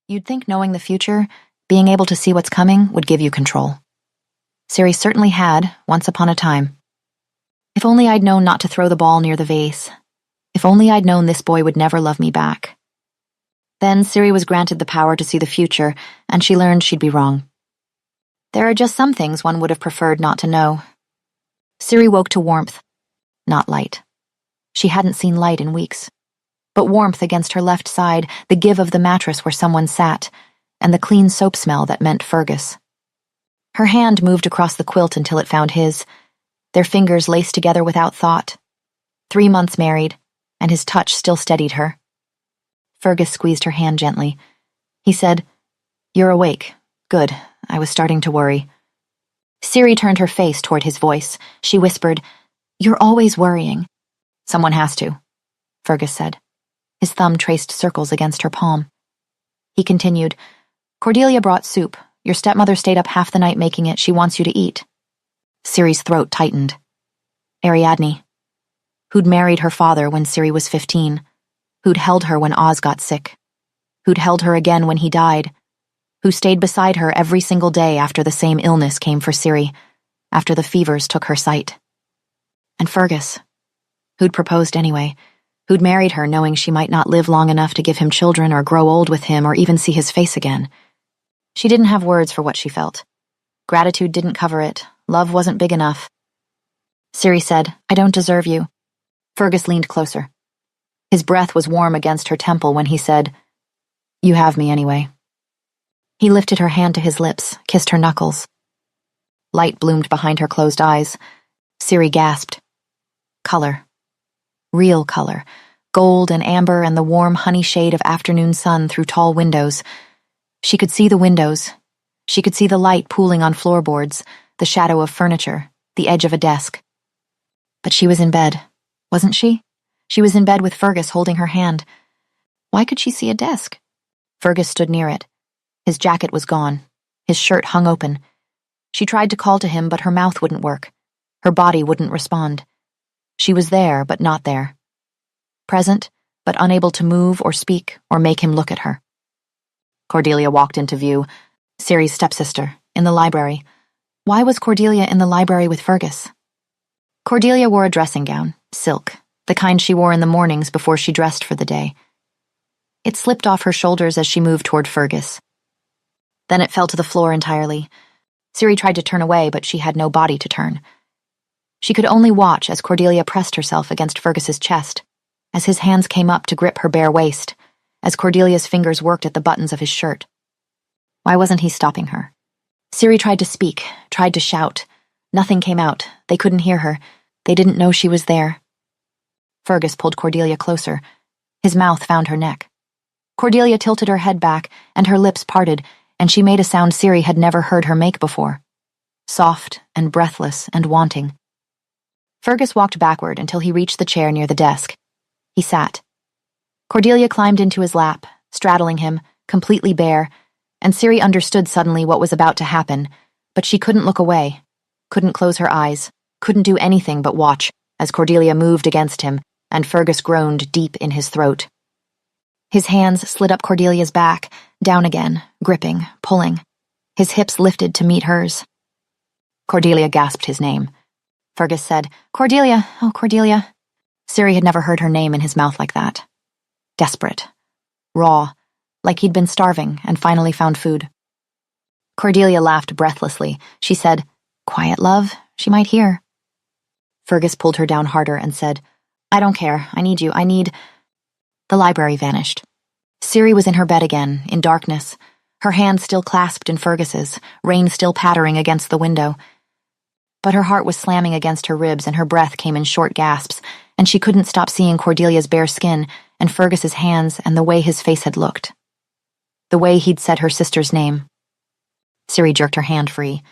You'd think knowing the future, being able to see what's coming, would give you control. Siri certainly had, once upon a time. If only I'd known not to throw the ball near the vase. If only I'd known this boy would never love me back. Then Siri was granted the power to see the future, and she learned she'd be wrong. There are just some things one would have preferred not to know. Siri woke to warmth, not light. She hadn't seen light in weeks. But warmth against her left side, the give of the mattress where someone sat, and the clean soap smell that meant Fergus. Her hand moved across the quilt until it found his, their fingers laced together without thought. 3 months married, and his touch still steadied her. Fergus squeezed her hand gently. He said, "You're awake. Good. I was starting to worry." Siri turned her face toward his voice. She whispered, "You're always worrying." "Someone has to," Fergus said. His thumb traced circles against her palm. He continued, "Cordelia brought soup. Your stepmother stayed up half the night making it. She wants you to eat." Siri's throat tightened. Ariadne, who'd married her father when Siri was 15, who'd held her when Oz got sick, who'd held her again when he died, who stayed beside her every single day after the same illness came for Siri, after the fevers took her sight. And Fergus, who'd proposed anyway, who'd married her knowing she might not live long enough to give him children or grow old with him or even see his face again. She didn't have words for what she felt. Gratitude didn't cover it. Love wasn't big enough. Siri said, "I don't deserve you." Fergus leaned closer. His breath was warm against her temple when he said, "You have me anyway." He lifted her hand to his lips, kissed her knuckles. Light bloomed behind her closed eyes. Siri gasped. Color. Real color. Gold and amber and the warm honey shade of afternoon sun through tall windows. She could see the windows. She could see the light pooling on floorboards, the shadow of furniture, the edge of a desk. But she was in bed, wasn't she? She was in bed with Fergus holding her hand. Why could she see a desk? Fergus stood near it. His jacket was gone. His shirt hung open. She tried to call to him, but her mouth wouldn't work. Her body wouldn't respond. She was there, but not there. Present, but unable to move or speak or make him look at her. Cordelia walked into view, Siri's stepsister, in the library. Why was Cordelia in the library with Fergus? Cordelia wore a dressing gown, silk, the kind she wore in the mornings before she dressed for the day. It slipped off her shoulders as she moved toward Fergus. Then it fell to the floor entirely. Siri tried to turn away, but she had no body to turn. She could only watch as Cordelia pressed herself against Fergus's chest, as his hands came up to grip her bare waist, as Cordelia's fingers worked at the buttons of his shirt. Why wasn't he stopping her? Siri tried to speak, tried to shout. Nothing came out. They couldn't hear her. They didn't know she was there. Fergus pulled Cordelia closer. His mouth found her neck. Cordelia tilted her head back, and her lips parted, and she made a sound Siri had never heard her make before. Soft and breathless and wanting. Fergus walked backward until he reached the chair near the desk. He sat. Cordelia climbed into his lap, straddling him, completely bare, and Siri understood suddenly what was about to happen, but she couldn't look away, couldn't close her eyes, couldn't do anything but watch as Cordelia moved against him and Fergus groaned deep in his throat. His hands slid up Cordelia's back, down again, gripping, pulling. His hips lifted to meet hers. Cordelia gasped his name. Fergus said, "Cordelia, oh Cordelia." Siri had never heard her name in his mouth like that. Desperate. Raw. Like he'd been starving and finally found food. Cordelia laughed breathlessly. She said, "Quiet, love. She might hear." Fergus pulled her down harder and said, "I don't care. I need you. I need—" The library vanished. Siri was in her bed again, in darkness, her hand still clasped in Fergus's, rain still pattering against the window. But her heart was slamming against her ribs and her breath came in short gasps, and she couldn't stop seeing Cordelia's bare skin and Fergus's hands and the way his face had looked. The way he'd said her sister's name. Siri jerked her hand free.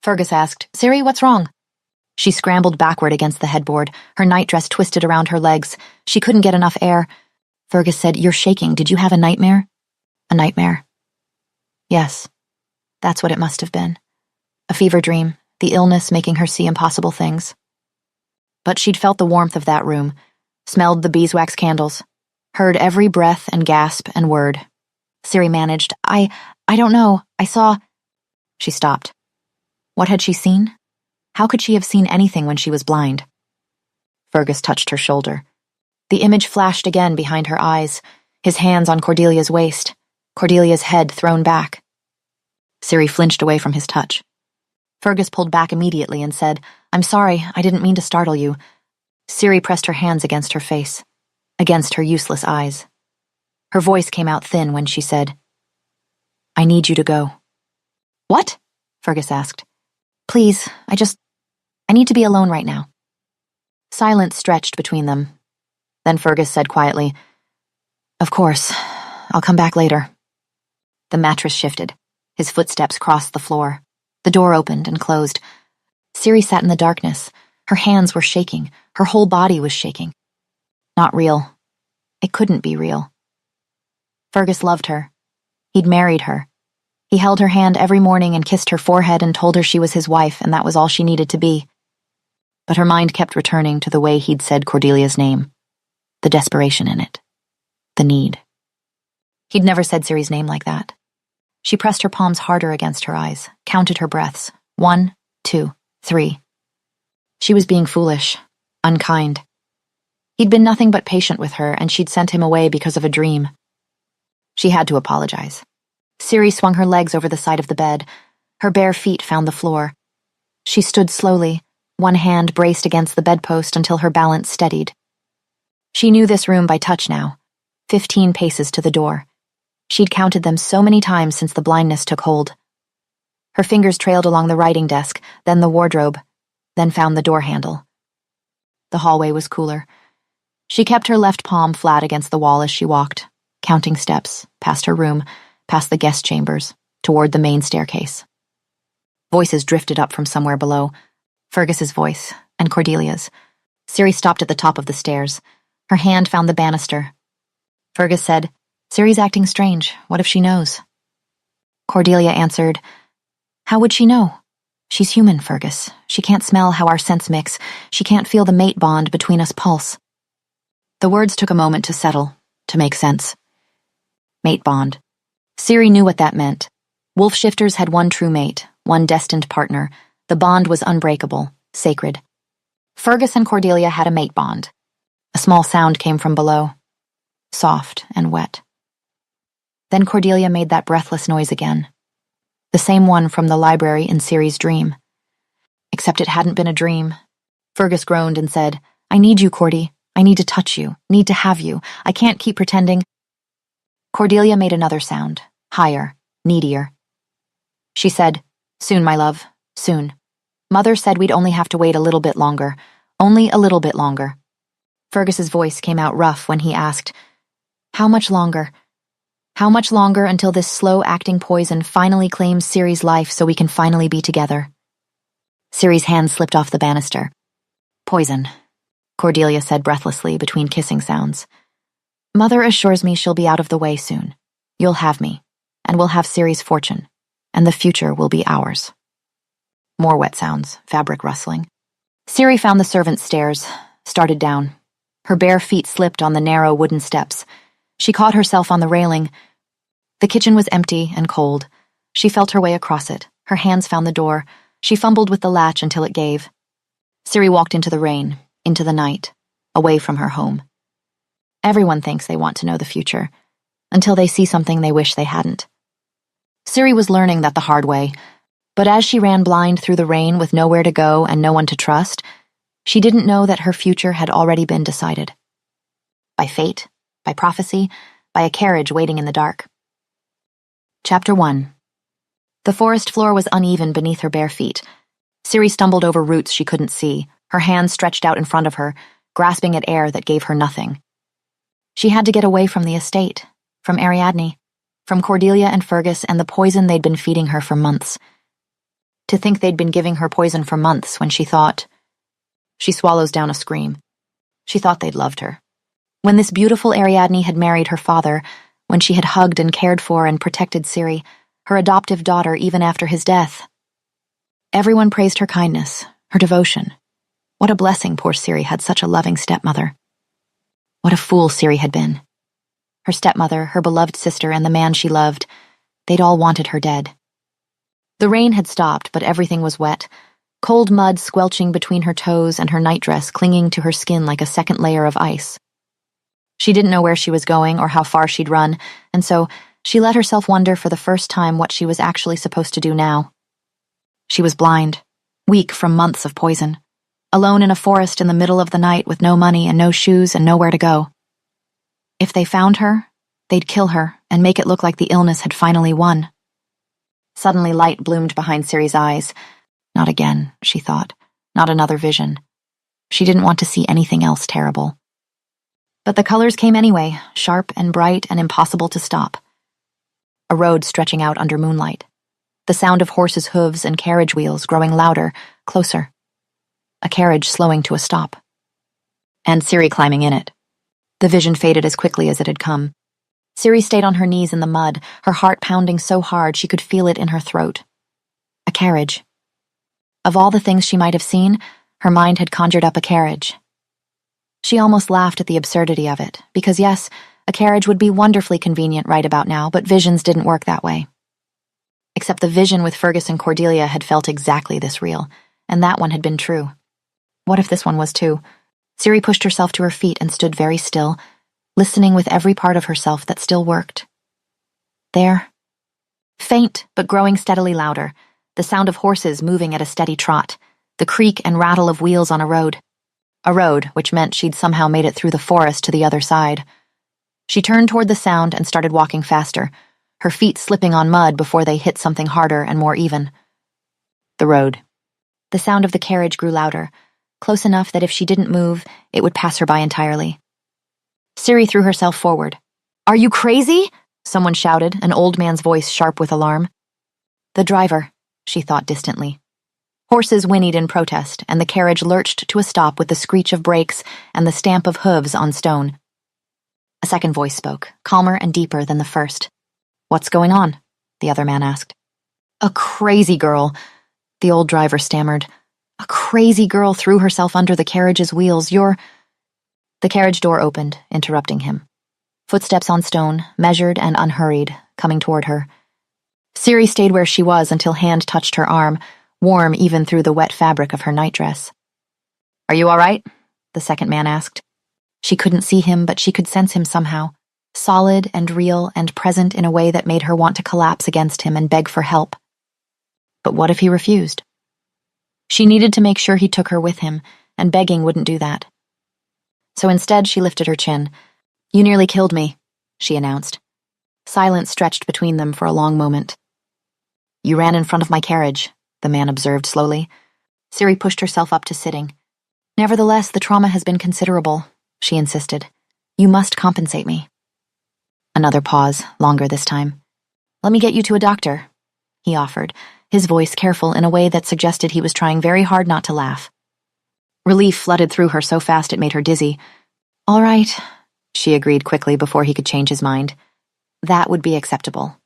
Fergus asked, "Siri, what's wrong?" She scrambled backward against the headboard, her nightdress twisted around her legs. She couldn't get enough air. Fergus said, "You're shaking. Did you have a nightmare?" "A nightmare." Yes, that's what it must have been. A fever dream, the illness making her see impossible things. But she'd felt the warmth of that room, smelled the beeswax candles, heard every breath and gasp and word. Ciri managed. I don't know. I saw... She stopped. What had she seen? How could she have seen anything when she was blind? Fergus touched her shoulder. The image flashed again behind her eyes, his hands on Cordelia's waist, Cordelia's head thrown back. Ciri flinched away from his touch. Fergus pulled back immediately and said, "I'm sorry, I didn't mean to startle you." Ciri pressed her hands against her face, against her useless eyes. Her voice came out thin when she said, "I need you to go." "What?" Fergus asked. "Please, I need to be alone right now." Silence stretched between them. Then Fergus said quietly, "Of course, I'll come back later." The mattress shifted. His footsteps crossed the floor. The door opened and closed. Ciri sat in the darkness. Her hands were shaking. Her whole body was shaking. Not real. It couldn't be real. Fergus loved her. He'd married her. He held her hand every morning and kissed her forehead and told her she was his wife and that was all she needed to be. But her mind kept returning to the way he'd said Cordelia's name. The desperation in it. The need. He'd never said Ciri's name like that. She pressed her palms harder against her eyes, counted her breaths. 1, 2, 3. She was being foolish, unkind. He'd been nothing but patient with her, and she'd sent him away because of a dream. She had to apologize. Ciri swung her legs over the side of the bed. Her bare feet found the floor. She stood slowly, one hand braced against the bedpost until her balance steadied. She knew this room by touch now, 15 paces to the door. She'd counted them so many times since the blindness took hold. Her fingers trailed along the writing desk, then the wardrobe, then found the door handle. The hallway was cooler. She kept her left palm flat against the wall as she walked, counting steps, past her room, past the guest chambers, toward the main staircase. Voices drifted up from somewhere below. Fergus's voice, and Cordelia's. Ciri stopped at the top of the stairs. Her hand found the banister. Fergus said, "Ciri's acting strange. What if she knows?" Cordelia answered, "How would she know? She's human, Fergus. She can't smell how our scents mix. She can't feel the mate bond between us pulse." The words took a moment to settle, to make sense. Mate bond. Ciri knew what that meant. Wolf shifters had one true mate, one destined partner. The bond was unbreakable, sacred. Fergus and Cordelia had a mate bond. A small sound came from below, soft and wet. Then Cordelia made that breathless noise again. The same one from the library in Ciri's dream. Except it hadn't been a dream. Fergus groaned and said, "I need you, Cordy. I need to touch you, need to have you. I can't keep pretending." Cordelia made another sound, higher, needier. She said, "Soon, my love, soon. Mother said we'd only have to wait a little bit longer, only a little bit longer." Fergus's voice came out rough when he asked, "How much longer? How much longer until this slow-acting poison finally claims Ciri's life so we can finally be together?" Ciri's hand slipped off the banister. "Poison," Cordelia said breathlessly between kissing sounds. "Mother assures me she'll be out of the way soon. You'll have me, and we'll have Ciri's fortune, and the future will be ours." More wet sounds, fabric rustling. Ciri found the servants' stairs, started down. Her bare feet slipped on the narrow wooden steps. She caught herself on the railing. The kitchen was empty and cold. She felt her way across it. Her hands found the door. She fumbled with the latch until it gave. Ciri walked into the rain, into the night, away from her home. Everyone thinks they want to know the future, until they see something they wish they hadn't. Ciri was learning that the hard way, but as she ran blind through the rain with nowhere to go and no one to trust, she didn't know that her future had already been decided. By fate, by prophecy, by a carriage waiting in the dark. Chapter 1. The forest floor was uneven beneath her bare feet. Ciri stumbled over roots she couldn't see, her hands stretched out in front of her, grasping at air that gave her nothing. She had to get away from the estate, from Ariadne, from Cordelia and Fergus and the poison they'd been feeding her for months. To think they'd been giving her poison for months when she thought... She swallows down a scream. She thought they'd loved her. When this beautiful Ariadne had married her father, when she had hugged and cared for and protected Ciri, her adoptive daughter even after his death. Everyone praised her kindness, her devotion. What a blessing poor Ciri had such a loving stepmother. What a fool Ciri had been. Her stepmother, her beloved sister, and the man she loved, they'd all wanted her dead. The rain had stopped, but everything was wet, cold mud squelching between her toes and her nightdress clinging to her skin like a second layer of ice. She didn't know where she was going or how far she'd run, and so she let herself wonder for the first time what she was actually supposed to do now. She was blind, weak from months of poison, alone in a forest in the middle of the night with no money and no shoes and nowhere to go. If they found her, they'd kill her and make it look like the illness had finally won. Suddenly light bloomed behind Ciri's eyes. Not again, she thought. Not another vision. She didn't want to see anything else terrible. But the colors came anyway, sharp and bright and impossible to stop. A road stretching out under moonlight. The sound of horses' hooves and carriage wheels growing louder, closer. A carriage slowing to a stop. And Ciri climbing in it. The vision faded as quickly as it had come. Ciri stayed on her knees in the mud, her heart pounding so hard she could feel it in her throat. A carriage. Of all the things she might have seen, her mind had conjured up a carriage. She almost laughed at the absurdity of it, because yes, a carriage would be wonderfully convenient right about now, but visions didn't work that way. Except the vision with Fergus and Cordelia had felt exactly this real, and that one had been true. What if this one was too? Ciri pushed herself to her feet and stood very still, listening with every part of herself that still worked. There. Faint, but growing steadily louder, the sound of horses moving at a steady trot, the creak and rattle of wheels on a road. A road, which meant she'd somehow made it through the forest to the other side. She turned toward the sound and started walking faster, her feet slipping on mud before they hit something harder and more even. The road. The sound of the carriage grew louder, close enough that if she didn't move, it would pass her by entirely. Ciri threw herself forward. "Are you crazy?" someone shouted, an old man's voice sharp with alarm. The driver, she thought distantly. Horses whinnied in protest, and the carriage lurched to a stop with the screech of brakes and the stamp of hooves on stone. A second voice spoke, calmer and deeper than the first. "What's going on?" the other man asked. "A crazy girl," the old driver stammered. "A crazy girl threw herself under the carriage's wheels. You're—" The carriage door opened, interrupting him. Footsteps on stone, measured and unhurried, coming toward her. Ciri stayed where she was until hand touched her arm, warm even through the wet fabric of her nightdress. "Are you all right?" the second man asked. She couldn't see him, but she could sense him somehow, solid and real and present in a way that made her want to collapse against him and beg for help. But what if he refused? She needed to make sure he took her with him, and begging wouldn't do that. So instead she lifted her chin. "You nearly killed me," she announced. Silence stretched between them for a long moment. "You ran in front of my carriage," the man observed slowly. Ciri pushed herself up to sitting. "Nevertheless, the trauma has been considerable," she insisted. "You must compensate me." Another pause, longer this time. "Let me get you to a doctor," he offered, his voice careful in a way that suggested he was trying very hard not to laugh. Relief flooded through her so fast it made her dizzy. "All right," she agreed quickly before he could change his mind. That would be acceptable.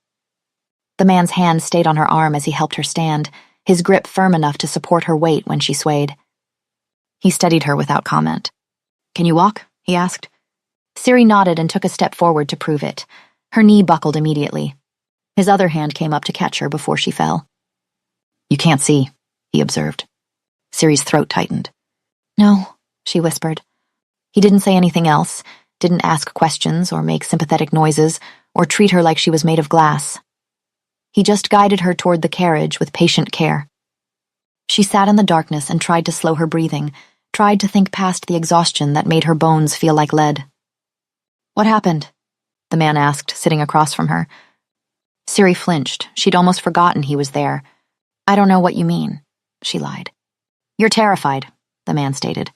The man's hand stayed on her arm as he helped her stand, his grip firm enough to support her weight when she swayed. He studied her without comment. "Can you walk?" he asked. Ciri nodded and took a step forward to prove it. Her knee buckled immediately. His other hand came up to catch her before she fell. "You can't see," he observed. Ciri's throat tightened. "No," she whispered. He didn't say anything else, didn't ask questions or make sympathetic noises or treat her like she was made of glass. He just guided her toward the carriage with patient care. She sat in the darkness and tried to slow her breathing, tried to think past the exhaustion that made her bones feel like lead. "What happened?" the man asked, sitting across from her. Ciri flinched. She'd almost forgotten he was there. "I don't know what you mean," she lied. "You're terrified," the man stated.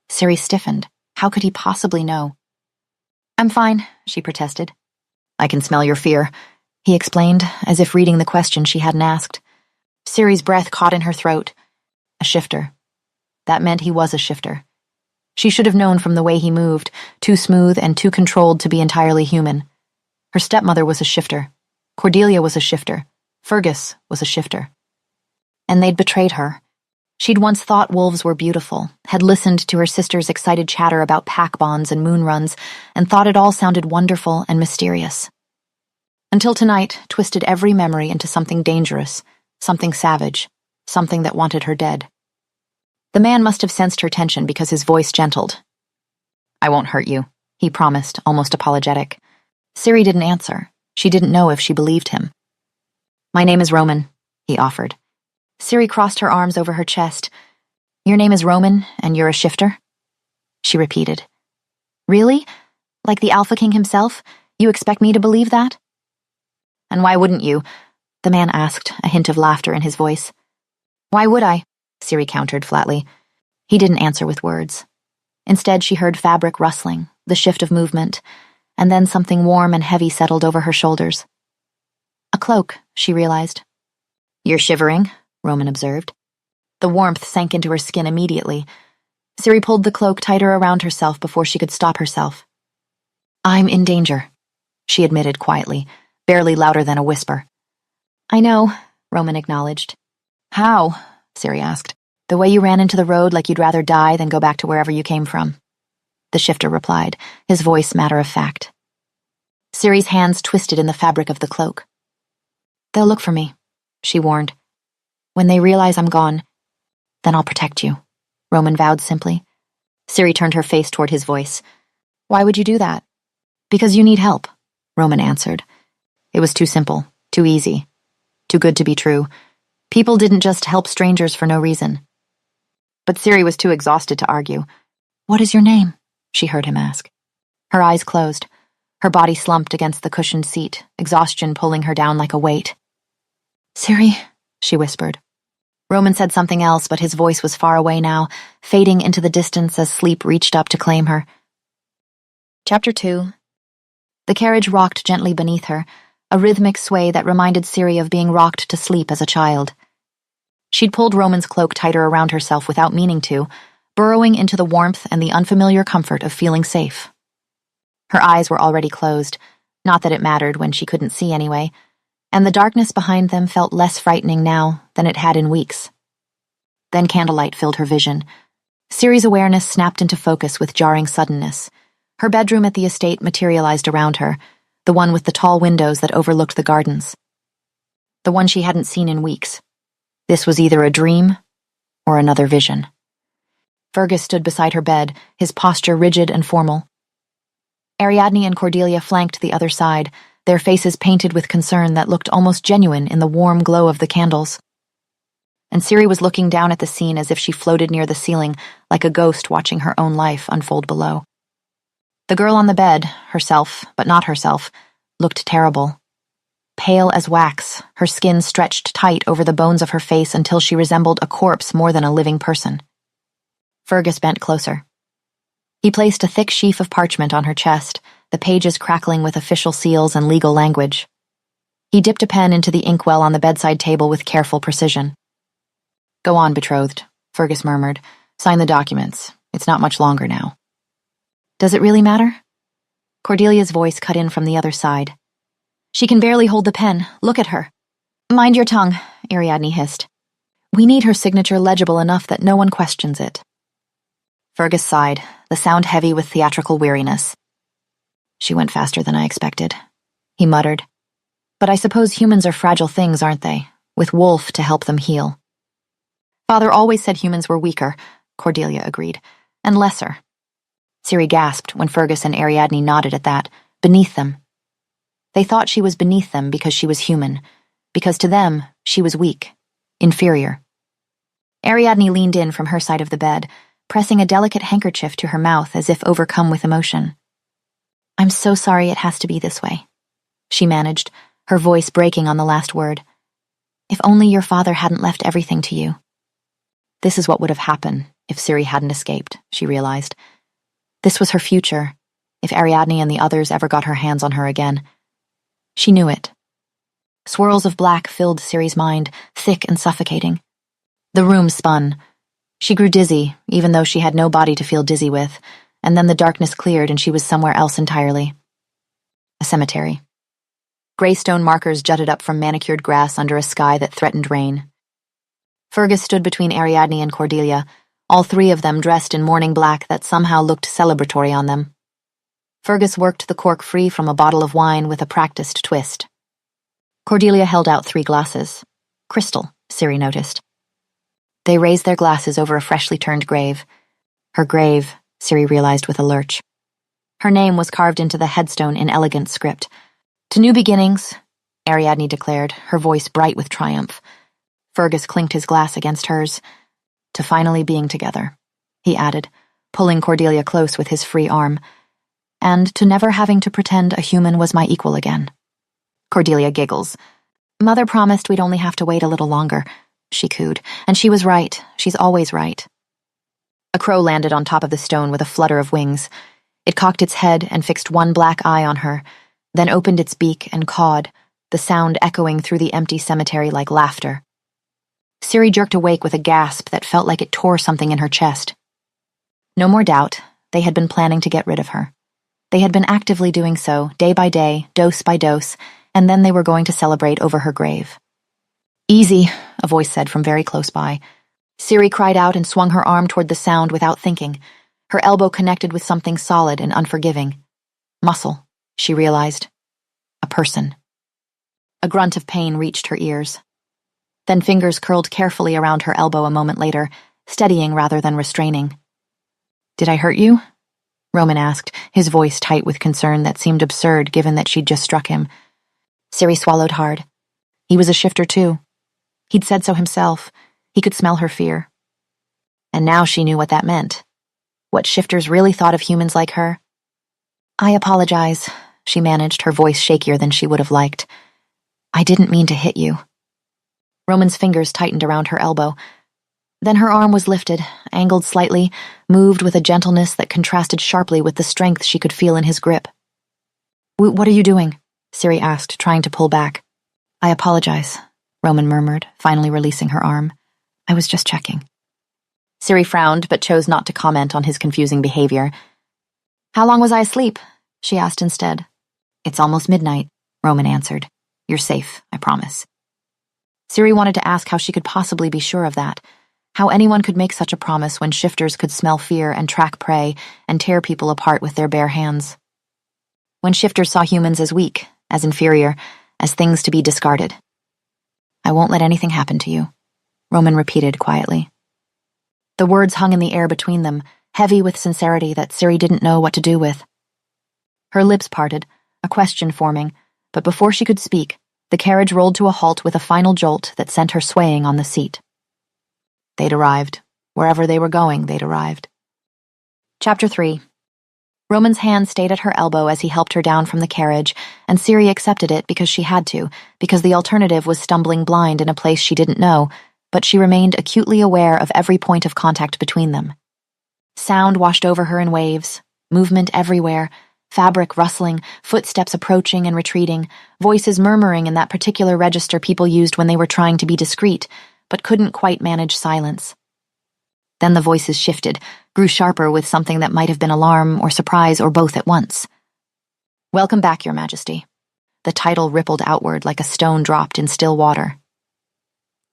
Ciri stiffened. How could he possibly know? "I'm fine," she protested. "I can smell your fear," he explained, as if reading the question she hadn't asked. Ciri's breath caught in her throat. A shifter. That meant he was a shifter. She should have known from the way he moved, too smooth and too controlled to be entirely human. Her stepmother was a shifter. Cordelia was a shifter. Fergus was a shifter. And they'd betrayed her. She'd once thought wolves were beautiful, had listened to her sister's excited chatter about pack bonds and moon runs, and thought it all sounded wonderful and mysterious. Until tonight twisted every memory into something dangerous, something savage, something that wanted her dead. The man must have sensed her tension because his voice gentled. "I won't hurt you," he promised, almost apologetic. Ciri didn't answer. She didn't know if she believed him. "My name is Roman," he offered. Ciri crossed her arms over her chest. "Your name is Roman, and you're a shifter?" She repeated. "Really? Like the Alpha King himself? You expect me to believe that?" "And why wouldn't you?" the man asked, a hint of laughter in his voice. "Why would I?" Ciri countered flatly. He didn't answer with words. Instead, she heard fabric rustling, the shift of movement, and then something warm and heavy settled over her shoulders. A cloak, she realized. "You're shivering," Roman observed. The warmth sank into her skin immediately. Ciri pulled the cloak tighter around herself before she could stop herself. "I'm in danger," she admitted quietly, barely louder than a whisper. "I know," Roman acknowledged. "How?" Ciri asked. "The way you ran into the road like you'd rather die than go back to wherever you came from." The shifter replied, his voice matter of fact. Ciri's hands twisted in the fabric of the cloak. "They'll look for me," she warned. "When they realize I'm gone, then I'll protect you," Roman vowed simply. Ciri turned her face toward his voice. "Why would you do that?" "Because you need help," Roman answered. It was too simple, too easy, too good to be true. People didn't just help strangers for no reason. But Ciri was too exhausted to argue. "What is your name?" she heard him ask. Her eyes closed. Her body slumped against the cushioned seat, exhaustion pulling her down like a weight. "Ciri," she whispered. Roman said something else, but his voice was far away now, fading into the distance as sleep reached up to claim her. Chapter 2. The carriage rocked gently beneath her, a rhythmic sway that reminded Ciri of being rocked to sleep as a child. She'd pulled Roman's cloak tighter around herself without meaning to, burrowing into the warmth and the unfamiliar comfort of feeling safe. Her eyes were already closed, not that it mattered when she couldn't see anyway, and the darkness behind them felt less frightening now than it had in weeks. Then candlelight filled her vision. Ciri's awareness snapped into focus with jarring suddenness. Her bedroom at the estate materialized around her, the one with the tall windows that overlooked the gardens. The one she hadn't seen in weeks. This was either a dream or another vision. Fergus stood beside her bed, his posture rigid and formal. Ariadne and Cordelia flanked the other side, their faces painted with concern that looked almost genuine in the warm glow of the candles. And Ciri was looking down at the scene as if she floated near the ceiling, like a ghost watching her own life unfold below. The girl on the bed, herself, but not herself, looked terrible. Pale as wax, her skin stretched tight over the bones of her face until she resembled a corpse more than a living person. Fergus bent closer. He placed a thick sheaf of parchment on her chest, the pages crackling with official seals and legal language. He dipped a pen into the inkwell on the bedside table with careful precision. "Go on, betrothed," Fergus murmured. "Sign the documents. It's not much longer now." "Does it really matter?" Cordelia's voice cut in from the other side. "She can barely hold the pen. Look at her." "Mind your tongue," Ariadne hissed. "We need her signature legible enough that no one questions it." Fergus sighed, the sound heavy with theatrical weariness. "She went faster than I expected," he muttered. "But I suppose humans are fragile things, aren't they? With Wolf to help them heal." "Father always said humans were weaker," Cordelia agreed, "and lesser." Ciri gasped when Fergus and Ariadne nodded at that, beneath them. They thought she was beneath them because she was human, because to them, she was weak, inferior. Ariadne leaned in from her side of the bed, pressing a delicate handkerchief to her mouth as if overcome with emotion. "I'm so sorry it has to be this way," she managed, her voice breaking on the last word. "If only your father hadn't left everything to you." This is what would have happened if Ciri hadn't escaped, she realized. This was her future, if Ariadne and the others ever got her hands on her again. She knew it. Swirls of black filled Ciri's mind, thick and suffocating. The room spun. She grew dizzy, even though she had no body to feel dizzy with, and then the darkness cleared and she was somewhere else entirely. A cemetery. Gray stone markers jutted up from manicured grass under a sky that threatened rain. Fergus stood between Ariadne and Cordelia, all three of them dressed in morning black that somehow looked celebratory on them. Fergus worked the cork free from a bottle of wine with a practiced twist. Cordelia held out 3 glasses. Crystal, Ciri noticed. They raised their glasses over a freshly turned grave. Her grave, Ciri realized with a lurch. Her name was carved into the headstone in elegant script. "To new beginnings," Ariadne declared, her voice bright with triumph. Fergus clinked his glass against hers. "To finally being together," he added, pulling Cordelia close with his free arm. "And to never having to pretend a human was my equal again." Cordelia giggles. "Mother promised we'd only have to wait a little longer," she cooed, "and she was right. She's always right." A crow landed on top of the stone with a flutter of wings. It cocked its head and fixed one black eye on her, then opened its beak and cawed, the sound echoing through the empty cemetery like laughter. Ciri jerked awake with a gasp that felt like it tore something in her chest. No more doubt, they had been planning to get rid of her. They had been actively doing so, day by day, dose by dose, and then they were going to celebrate over her grave. "Easy," a voice said from very close by. Ciri cried out and swung her arm toward the sound without thinking. Her elbow connected with something solid and unforgiving. Muscle, she realized. A person. A grunt of pain reached her ears. Then fingers curled carefully around her elbow a moment later, steadying rather than restraining. "Did I hurt you?" Roman asked, his voice tight with concern that seemed absurd given that she'd just struck him. Ciri swallowed hard. He was a shifter too. He'd said so himself. He could smell her fear. And now she knew what that meant. What shifters really thought of humans like her. "I apologize," she managed, her voice shakier than she would have liked. "I didn't mean to hit you." Roman's fingers tightened around her elbow. Then her arm was lifted, angled slightly, moved with a gentleness that contrasted sharply with the strength she could feel in his grip. "What are you doing?" Ciri asked, trying to pull back. "I apologize," Roman murmured, finally releasing her arm. "I was just checking." Ciri frowned, but chose not to comment on his confusing behavior. "How long was I asleep?" she asked instead. "It's almost midnight," Roman answered. "You're safe, I promise." Ciri wanted to ask how she could possibly be sure of that, how anyone could make such a promise when shifters could smell fear and track prey and tear people apart with their bare hands. When shifters saw humans as weak, as inferior, as things to be discarded. "I won't let anything happen to you," Roman repeated quietly. The words hung in the air between them, heavy with sincerity that Ciri didn't know what to do with. Her lips parted, a question forming, but before she could speak, the carriage rolled to a halt with a final jolt that sent her swaying on the seat. They'd arrived. Wherever they were going, they'd arrived. Chapter 3. Roman's hand stayed at her elbow as he helped her down from the carriage, and Ciri accepted it because she had to, because the alternative was stumbling blind in a place she didn't know, but she remained acutely aware of every point of contact between them. Sound washed over her in waves, movement everywhere, fabric rustling, footsteps approaching and retreating, voices murmuring in that particular register people used when they were trying to be discreet, but couldn't quite manage silence. Then the voices shifted, grew sharper with something that might have been alarm or surprise or both at once. "Welcome back, Your Majesty." The title rippled outward like a stone dropped in still water.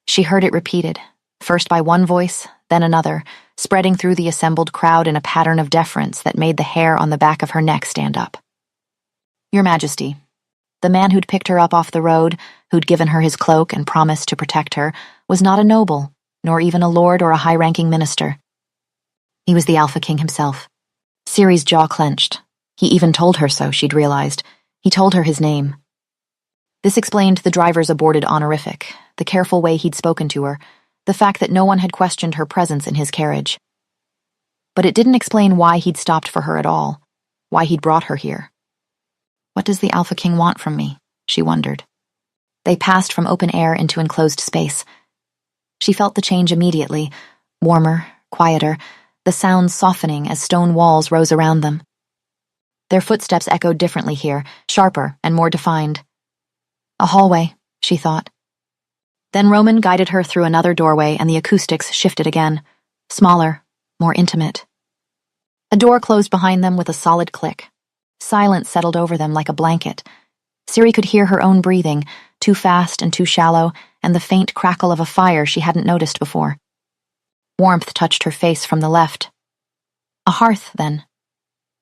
She heard it repeated, first by one voice, then another, spreading through the assembled crowd in a pattern of deference that made the hair on the back of her neck stand up. "Your Majesty." The man who'd picked her up off the road, who'd given her his cloak and promised to protect her, was not a noble, nor even a lord or a high-ranking minister. He was the Alpha King himself. Ciri's jaw clenched. He even told her so, she'd realized. He told her his name. This explained the driver's aborted honorific, the careful way he'd spoken to her, the fact that no one had questioned her presence in his carriage. But it didn't explain why he'd stopped for her at all, why he'd brought her here. What does the Alpha King want from me? She wondered. They passed from open air into enclosed space. She felt the change immediately, warmer, quieter, the sounds softening as stone walls rose around them. Their footsteps echoed differently here, sharper and more defined. A hallway, she thought. Then Roman guided her through another doorway and the acoustics shifted again, smaller, more intimate. A door closed behind them with a solid click. Silence settled over them like a blanket. Ciri could hear her own breathing, too fast and too shallow, and the faint crackle of a fire she hadn't noticed before. Warmth touched her face from the left. A hearth, then.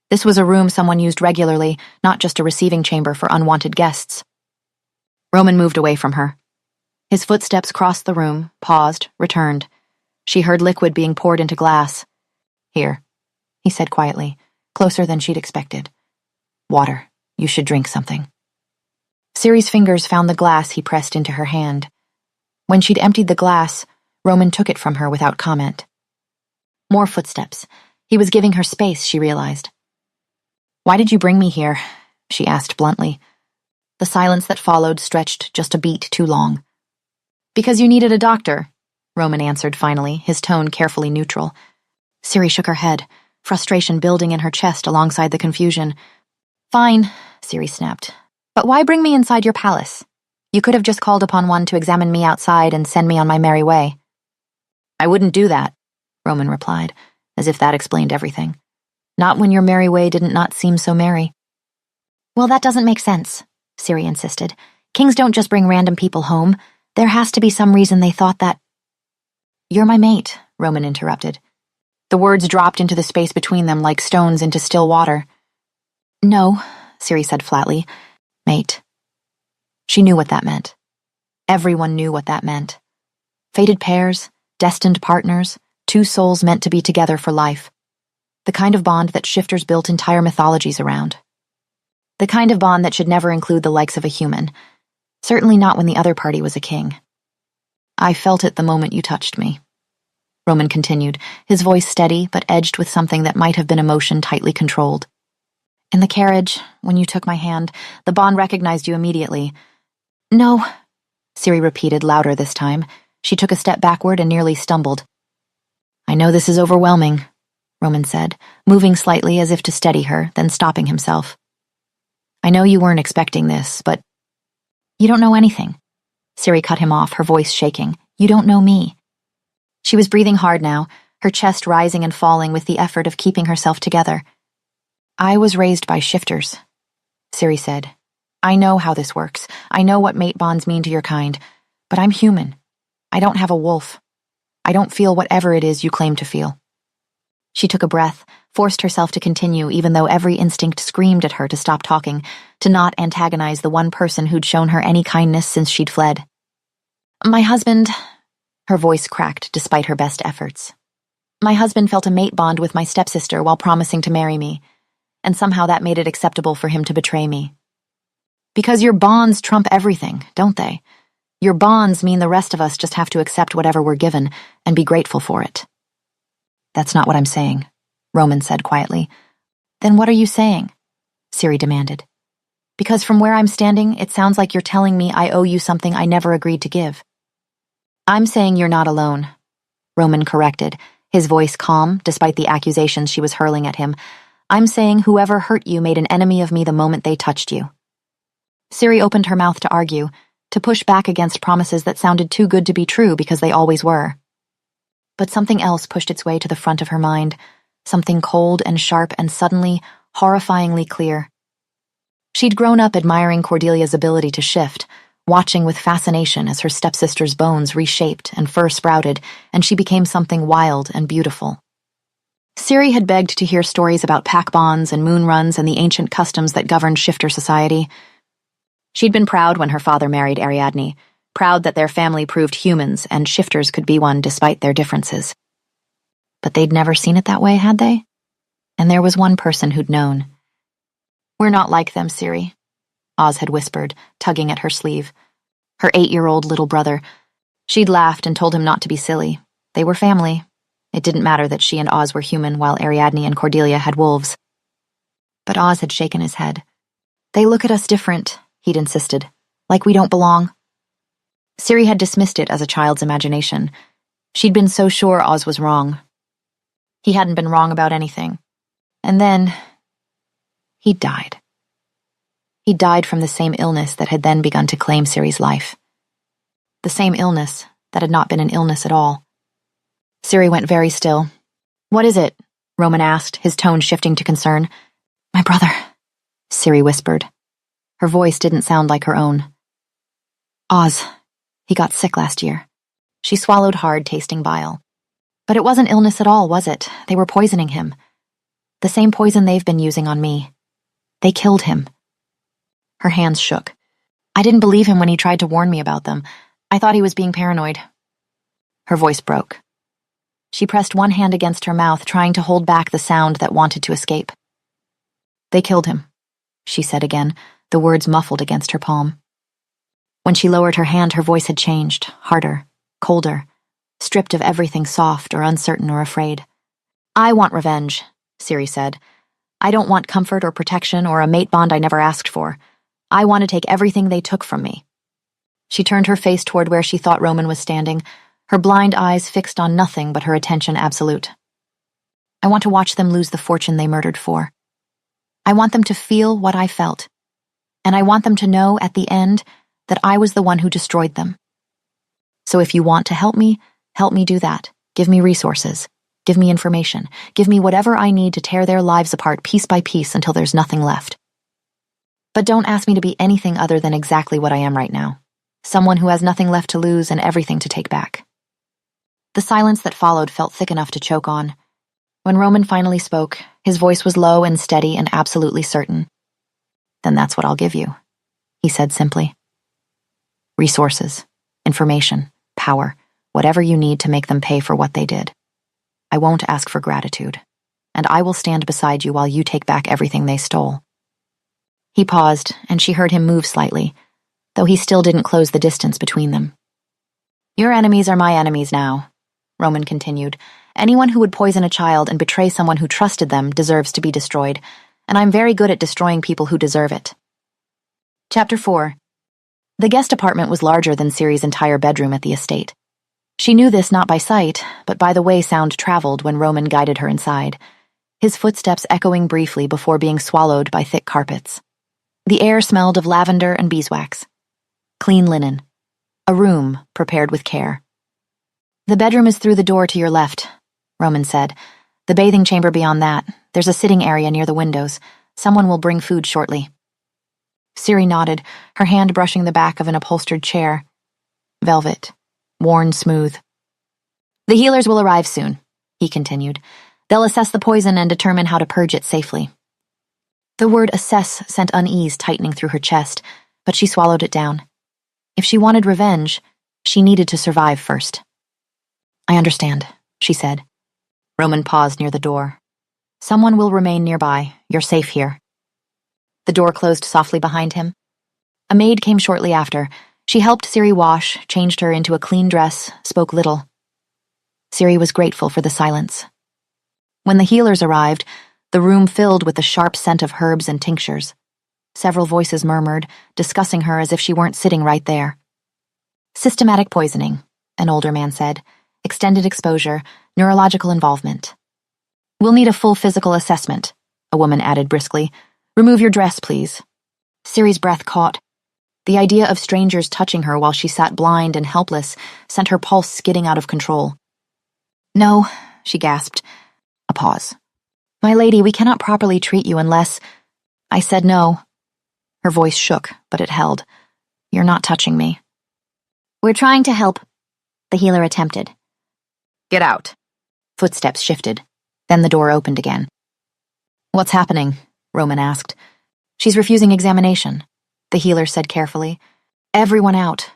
This was a room someone used regularly, not just a receiving chamber for unwanted guests. Roman moved away from her. His footsteps crossed the room, paused, returned. She heard liquid being poured into glass. "Here," he said quietly, closer than she'd expected. "Water. You should drink something." Ciri's fingers found the glass he pressed into her hand. When she'd emptied the glass, Roman took it from her without comment. More footsteps. He was giving her space, she realized. "Why did you bring me here?" she asked bluntly. The silence that followed stretched just a beat too long. "Because you needed a doctor," Roman answered finally, his tone carefully neutral. Ciri shook her head, frustration building in her chest alongside the confusion. "Fine," Ciri snapped. "But why bring me inside your palace? You could have just called upon one to examine me outside and send me on my merry way." "I wouldn't do that," Roman replied, as if that explained everything. "Not when your merry way didn't not seem so merry." "Well, that doesn't make sense," Ciri insisted. "Kings don't just bring random people home. There has to be some reason they thought that—" "You're my mate," Roman interrupted. The words dropped into the space between them like stones into still water. "No," Ciri said flatly. "Mate." She knew what that meant. Everyone knew what that meant. Fated pairs, destined partners, two souls meant to be together for life. The kind of bond that shifters built entire mythologies around. The kind of bond that should never include the likes of a human. Certainly not when the other party was a king. "I felt it the moment you touched me," Roman continued, his voice steady but edged with something that might have been emotion tightly controlled. "In the carriage, when you took my hand, the bond recognized you immediately." "No," Ciri repeated louder this time. She took a step backward and nearly stumbled. "I know this is overwhelming," Roman said, moving slightly as if to steady her, then stopping himself. "I know you weren't expecting this, but—" "You don't know anything." Ciri cut him off, her voice shaking. "You don't know me." She was breathing hard now, her chest rising and falling with the effort of keeping herself together. "I was raised by shifters," Ciri said. "I know how this works. I know what mate bonds mean to your kind. But I'm human. I don't have a wolf. I don't feel whatever it is you claim to feel." She took a breath, forced herself to continue even though every instinct screamed at her to stop talking, to not antagonize the one person who'd shown her any kindness since she'd fled. "My husband—" Her voice cracked despite her best efforts. "My husband felt a mate bond with my stepsister while promising to marry me, and somehow that made it acceptable for him to betray me. Because your bonds trump everything, don't they? Your bonds mean the rest of us just have to accept whatever we're given and be grateful for it." "That's not what I'm saying," Roman said quietly. "Then what are you saying?" Ciri demanded. "Because from where I'm standing, it sounds like you're telling me I owe you something I never agreed to give." "I'm saying you're not alone," Roman corrected, his voice calm despite the accusations she was hurling at him. "I'm saying whoever hurt you made an enemy of me the moment they touched you." Ciri opened her mouth to argue, to push back against promises that sounded too good to be true because they always were. But something else pushed its way to the front of her mind, something cold and sharp and suddenly, horrifyingly clear. She'd grown up admiring Cordelia's ability to shift, watching with fascination as her stepsister's bones reshaped and fur sprouted, and she became something wild and beautiful. Ciri had begged to hear stories about pack bonds and moon runs and the ancient customs that governed shifter society. She'd been proud when her father married Ariadne, proud that their family proved humans and shifters could be one despite their differences. But they'd never seen it that way, had they? And there was one person who'd known. "We're not like them, Ciri," Oz had whispered, tugging at her sleeve. Her 8-year-old little brother. She'd laughed and told him not to be silly. They were family. It didn't matter that she and Oz were human while Ariadne and Cordelia had wolves. But Oz had shaken his head. "They look at us different," he'd insisted, "like we don't belong." Ciri had dismissed it as a child's imagination. She'd been so sure Oz was wrong. He hadn't been wrong about anything. And then he died. He died from the same illness that had then begun to claim Ciri's life. The same illness that had not been an illness at all. Ciri went very still. "What is it?" Roman asked, his tone shifting to concern. "My brother," Ciri whispered. Her voice didn't sound like her own. "Oz," He got sick last year. She swallowed hard, tasting bile. But it wasn't illness at all, was it? They were poisoning him. The same poison they've been using on me. They killed him. Her hands shook. I didn't believe him when he tried to warn me about them. I thought he was being paranoid. Her voice broke. She pressed one hand against her mouth, trying to hold back the sound that wanted to escape. They killed him, she said again, the words muffled against her palm. When she lowered her hand, her voice had changed, harder, colder, stripped of everything soft or uncertain or afraid. I want revenge, Ciri said. I don't want comfort or protection or a mate bond I never asked for. I want to take everything they took from me. She turned her face toward where she thought Roman was standing, her blind eyes fixed on nothing but her attention absolute. I want to watch them lose the fortune they murdered for. I want them to feel what I felt. And I want them to know at the end that I was the one who destroyed them. So if you want to help me do that. Give me resources. Give me information. Give me whatever I need to tear their lives apart piece by piece until there's nothing left. But don't ask me to be anything other than exactly what I am right now. Someone who has nothing left to lose and everything to take back. The silence that followed felt thick enough to choke on. When Roman finally spoke, his voice was low and steady and absolutely certain. Then that's what I'll give you, he said simply. Resources, information, power, whatever you need to make them pay for what they did. I won't ask for gratitude, and I will stand beside you while you take back everything they stole. He paused, and she heard him move slightly, though he still didn't close the distance between them. Your enemies are my enemies now, Roman continued. Anyone who would poison a child and betray someone who trusted them deserves to be destroyed, and I'm very good at destroying people who deserve it. Chapter 4. The guest apartment was larger than Ciri's entire bedroom at the estate. She knew this not by sight, but by the way sound traveled when Roman guided her inside, his footsteps echoing briefly before being swallowed by thick carpets. The air smelled of lavender and beeswax. Clean linen. A room prepared with care. The bedroom is through the door to your left, Roman said. The bathing chamber beyond that. There's a sitting area near the windows. Someone will bring food shortly. Ciri nodded, her hand brushing the back of an upholstered chair. Velvet. Worn smooth. The healers will arrive soon, he continued. They'll assess the poison and determine how to purge it safely. The word assess sent unease tightening through her chest, but she swallowed it down. If she wanted revenge, she needed to survive first. I understand, she said. Roman paused near the door. Someone will remain nearby. You're safe here. The door closed softly behind him. A maid came shortly after. She helped Ciri wash, changed her into a clean dress, spoke little. Ciri was grateful for the silence. When the healers arrived, the room filled with the sharp scent of herbs and tinctures. Several voices murmured, discussing her as if she weren't sitting right there. Systematic poisoning, an older man said. Extended exposure, neurological involvement. We'll need a full physical assessment, a woman added briskly. Remove your dress, please. Ciri's breath caught. The idea of strangers touching her while she sat blind and helpless sent her pulse skidding out of control. No, she gasped. A pause. My lady, we cannot properly treat you unless... I said no. Her voice shook, but it held. You're not touching me. We're trying to help, the healer attempted. Get out. Footsteps shifted. Then the door opened again. What's happening? Roman asked. She's refusing examination, the healer said carefully. Everyone out,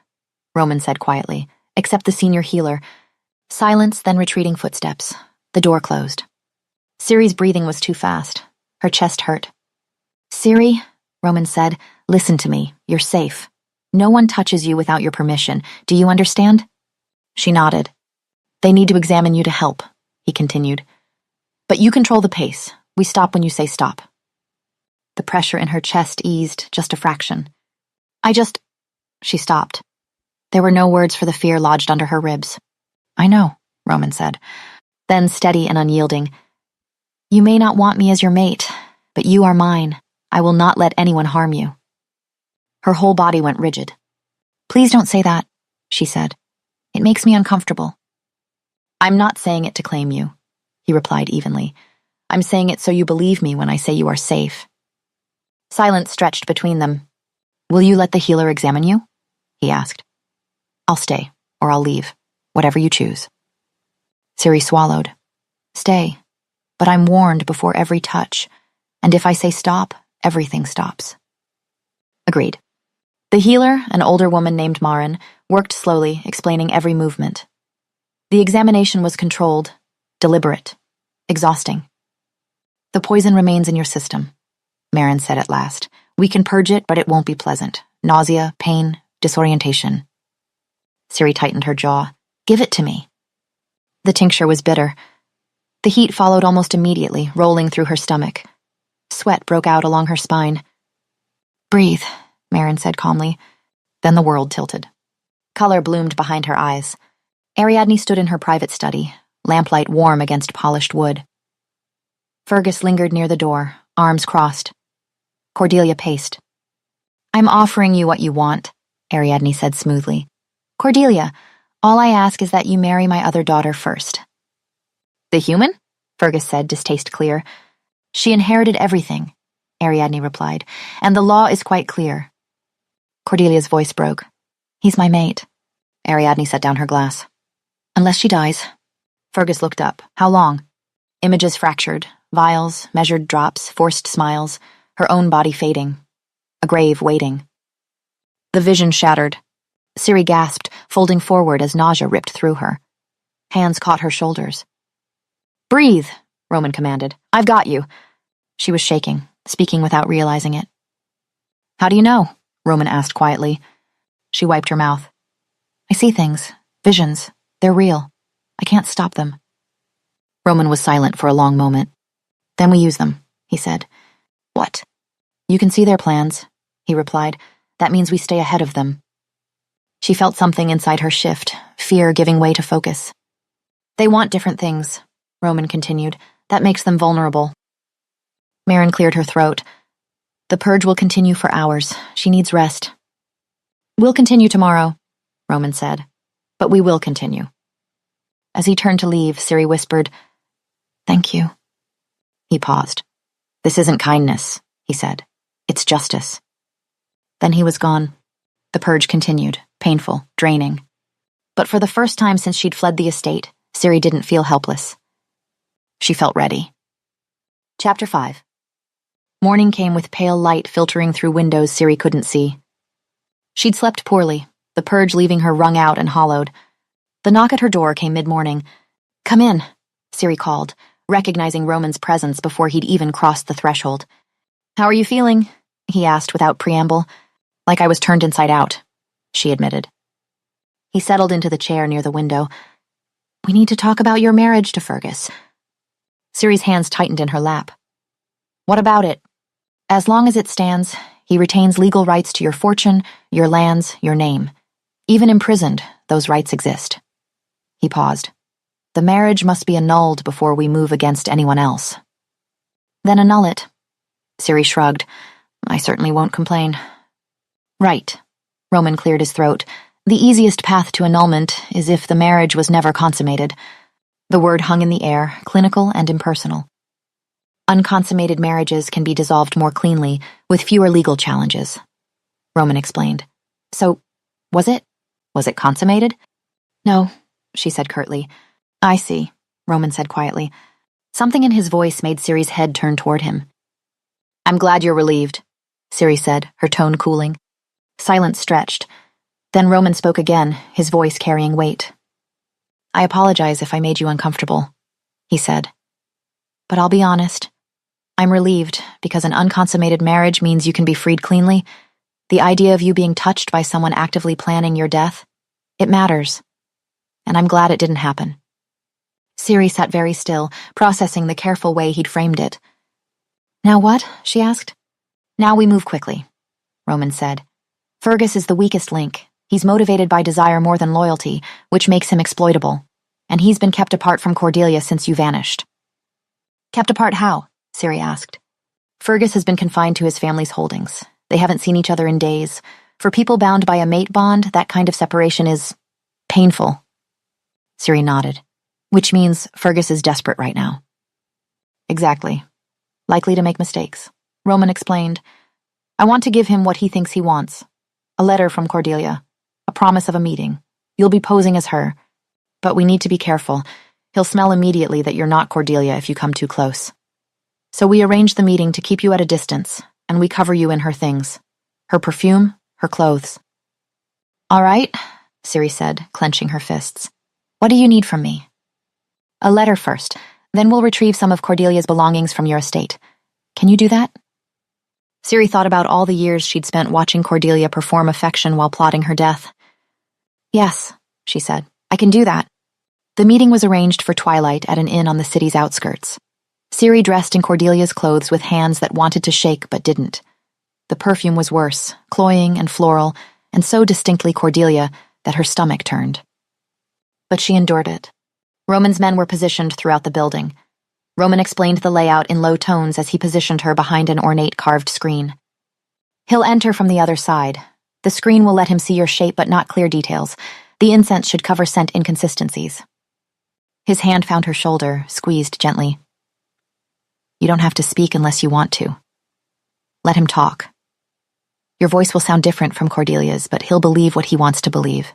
Roman said quietly, except the senior healer. Silence, then retreating footsteps. The door closed. Ciri's breathing was too fast. Her chest hurt. Ciri, Roman said, listen to me. You're safe. No one touches you without your permission. Do you understand? She nodded. They need to examine you to help, he continued. But you control the pace. We stop when you say stop. The pressure in her chest eased just a fraction. She stopped. There were no words for the fear lodged under her ribs. I know, Roman said. Then steady and unyielding. You may not want me as your mate, but you are mine. I will not let anyone harm you. Her whole body went rigid. Please don't say that, she said. It makes me uncomfortable. I'm not saying it to claim you, he replied evenly. I'm saying it so you believe me when I say you are safe. Silence stretched between them. Will you let the healer examine you? He asked. I'll stay, or I'll leave. Whatever you choose. Ciri swallowed. Stay. But I'm warned before every touch, and if I say stop, everything stops. Agreed. The healer, an older woman named Marin, worked slowly, explaining every movement. The examination was controlled, deliberate, exhausting. The poison remains in your system, Marin said at last. We can purge it, but it won't be pleasant. Nausea, pain, disorientation. Ciri tightened her jaw. Give it to me. The tincture was bitter. The heat followed almost immediately, rolling through her stomach. Sweat broke out along her spine. Breathe, Marin said calmly. Then the world tilted. Color bloomed behind her eyes. Ariadne stood in her private study, lamplight warm against polished wood. Fergus lingered near the door, arms crossed. Cordelia paced. I'm offering you what you want, Ariadne said smoothly. Cordelia, all I ask is that you marry my other daughter first. The human? Fergus said, distaste clear. She inherited everything, Ariadne replied, and the law is quite clear. Cordelia's voice broke. He's my mate. Ariadne set down her glass. Unless she dies. Fergus looked up. How long? Images fractured, vials, measured drops, forced smiles, her own body fading. A grave waiting. The vision shattered. Ciri gasped, folding forward as nausea ripped through her. Hands caught her shoulders. Breathe, Roman commanded. I've got you. She was shaking, speaking without realizing it. How do you know? Roman asked quietly. She wiped her mouth. I see things, visions. They're real. I can't stop them. Roman was silent for a long moment. Then we use them, he said. What? You can see their plans, he replied. That means we stay ahead of them. She felt something inside her shift, fear giving way to focus. They want different things, Roman continued. That makes them vulnerable. Marin cleared her throat. The purge will continue for hours. She needs rest. We'll continue tomorrow, Roman said. But we will continue. As he turned to leave, Ciri whispered, Thank you. He paused. This isn't kindness, he said. It's justice. Then he was gone. The purge continued, painful, draining. But for the first time since she'd fled the estate, Ciri didn't feel helpless. She felt ready. Chapter 5. Morning came with pale light filtering through windows Ciri couldn't see. She'd slept poorly, the purge leaving her wrung out and hollowed. The knock at her door came mid-morning. Come in, Ciri called, recognizing Roman's presence before he'd even crossed the threshold. How are you feeling? He asked without preamble. Like I was turned inside out, she admitted. He settled into the chair near the window. We need to talk about your marriage to Fergus. Ciri's hands tightened in her lap. What about it? As long as it stands, he retains legal rights to your fortune, your lands, your name. Even imprisoned, those rights exist. He paused. The marriage must be annulled before we move against anyone else. Then annul it. Ciri shrugged. I certainly won't complain. Right. Roman cleared his throat. The easiest path to annulment is if the marriage was never consummated. The word hung in the air, clinical and impersonal. Unconsummated marriages can be dissolved more cleanly, with fewer legal challenges. Roman explained. So, was it? Was it consummated? No, she said curtly. I see, Roman said quietly. Something in his voice made Ciri's head turn toward him. I'm glad you're relieved, Ciri said, her tone cooling. Silence stretched. Then Roman spoke again, his voice carrying weight. I apologize if I made you uncomfortable, he said. But I'll be honest. I'm relieved because an unconsummated marriage means you can be freed cleanly. The idea of you being touched by someone actively planning your death, it matters. And I'm glad it didn't happen. Ciri sat very still, processing the careful way he'd framed it. Now what? She asked. Now we move quickly, Roman said. Fergus is the weakest link. He's motivated by desire more than loyalty, which makes him exploitable. And he's been kept apart from Cordelia since you vanished. Kept apart how? Ciri asked. Fergus has been confined to his family's holdings. They haven't seen each other in days. For people bound by a mate bond, that kind of separation is painful. Ciri nodded. Which means Fergus is desperate right now. Exactly. Likely to make mistakes. Roman explained. I want to give him what he thinks he wants. A letter from Cordelia. A promise of a meeting. You'll be posing as her. But we need to be careful. He'll smell immediately that you're not Cordelia if you come too close. So we arrange the meeting to keep you at a distance, and we cover you in her things. Her perfume, her clothes. All right, Ciri said, clenching her fists. What do you need from me? A letter first, then we'll retrieve some of Cordelia's belongings from your estate. Can you do that? Ciri thought about all the years she'd spent watching Cordelia perform affection while plotting her death. Yes, she said, I can do that. The meeting was arranged for twilight at an inn on the city's outskirts. Ciri dressed in Cordelia's clothes with hands that wanted to shake but didn't. The perfume was worse, cloying and floral, and so distinctly Cordelia that her stomach turned. But she endured it. Roman's men were positioned throughout the building. Roman explained the layout in low tones as he positioned her behind an ornate carved screen. He'll enter from the other side. The screen will let him see your shape but not clear details. The incense should cover scent inconsistencies. His hand found her shoulder, squeezed gently. You don't have to speak unless you want to. Let him talk. Your voice will sound different from Cordelia's, but he'll believe what he wants to believe.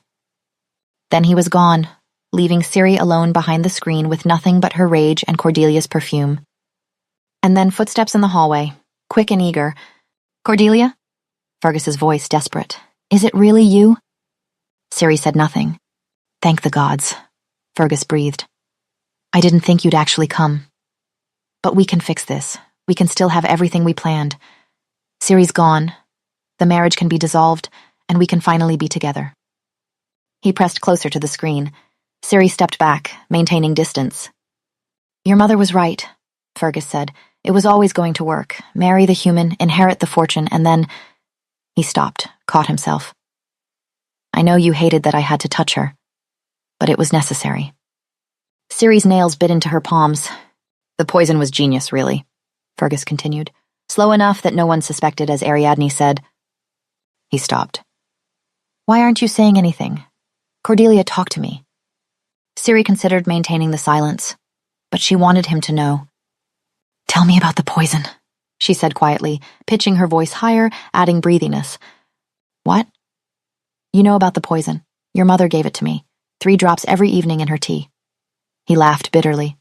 Then he was gone, leaving Ciri alone behind the screen with nothing but her rage and Cordelia's perfume. And then footsteps in the hallway, quick and eager. Cordelia? Fergus's voice desperate. Is it really you? Ciri said nothing. Thank the gods, Fergus breathed. I didn't think you'd actually come. But we can fix this. We can still have everything we planned. Ciri's gone. The marriage can be dissolved, and we can finally be together. He pressed closer to the screen. Ciri stepped back, maintaining distance. Your mother was right, Fergus said. It was always going to work. Marry the human, inherit the fortune, and then... He stopped, caught himself. I know you hated that I had to touch her, but it was necessary. Ciri's nails bit into her palms. The poison was genius, really, Fergus continued, slow enough that no one suspected as Ariadne said. He stopped. Why aren't you saying anything? Cordelia, talk to me. Ciri considered maintaining the silence, but she wanted him to know. Tell me about the poison, she said quietly, pitching her voice higher, adding breathiness. What? You know about the poison. Your mother gave it to me. 3 drops every evening in her tea. He laughed bitterly.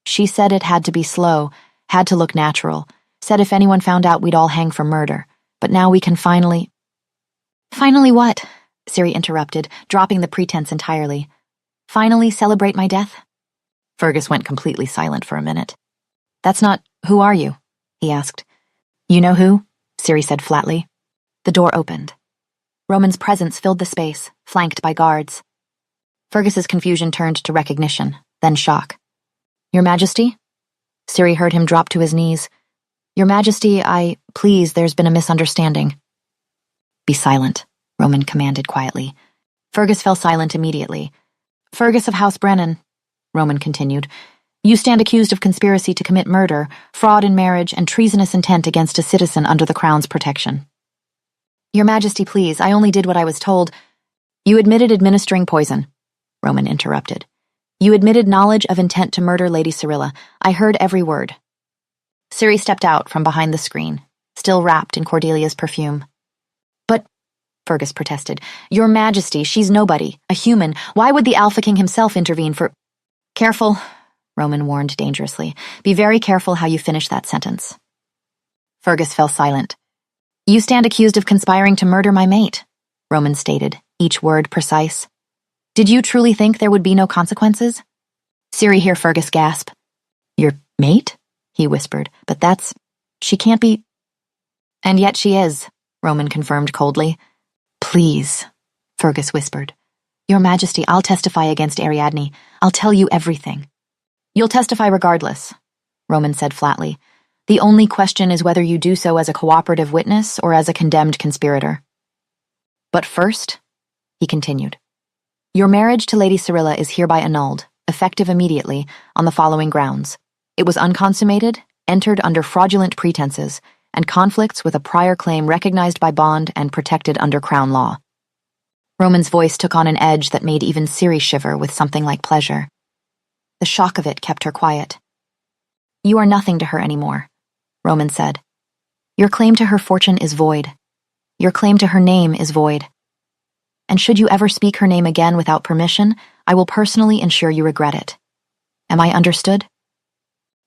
She said it had to be slow, had to look natural, said if anyone found out we'd all hang for murder, but now we can finally... Finally what? Ciri interrupted, dropping the pretense entirely. Finally celebrate my death? Fergus went completely silent for a minute. That's not... Who are you? He asked. You know who? Ciri said flatly. The door opened. Roman's presence filled the space, flanked by guards. Fergus's confusion turned to recognition, then shock. Your Majesty? Ciri heard him drop to his knees. Your Majesty, please, there's been a misunderstanding. Be silent, Roman commanded quietly. Fergus fell silent immediately. Fergus of House Brennan, Roman continued, you stand accused of conspiracy to commit murder, fraud in marriage, and treasonous intent against a citizen under the Crown's protection. Your Majesty, please, I only did what I was told. You admitted administering poison, Roman interrupted. You admitted knowledge of intent to murder Lady Cyrilla. I heard every word. Ciri stepped out from behind the screen, still wrapped in Cordelia's perfume. But, Fergus protested, Your Majesty, she's nobody, a human. Why would the Alpha King himself intervene for... Careful, Roman warned dangerously. Be very careful how you finish that sentence. Fergus fell silent. You stand accused of conspiring to murder my mate, Roman stated, each word precise. Did you truly think there would be no consequences? Ciri heard Fergus gasp. Your mate? He whispered, but that's... She can't be... And yet she is, Roman confirmed coldly. Please, Fergus whispered. Your Majesty, I'll testify against Ariadne. I'll tell you everything. You'll testify regardless, Roman said flatly. The only question is whether you do so as a cooperative witness or as a condemned conspirator. But first, he continued, your marriage to Lady Cyrilla is hereby annulled, effective immediately, on the following grounds. It was unconsummated, entered under fraudulent pretenses, and conflicts with a prior claim recognized by bond and protected under Crown law. Roman's voice took on an edge that made even Ciri shiver with something like pleasure. The shock of it kept her quiet. You are nothing to her anymore, Roman said. Your claim to her fortune is void. Your claim to her name is void. and should you ever speak her name again without permission, I will personally ensure you regret it. Am I understood?"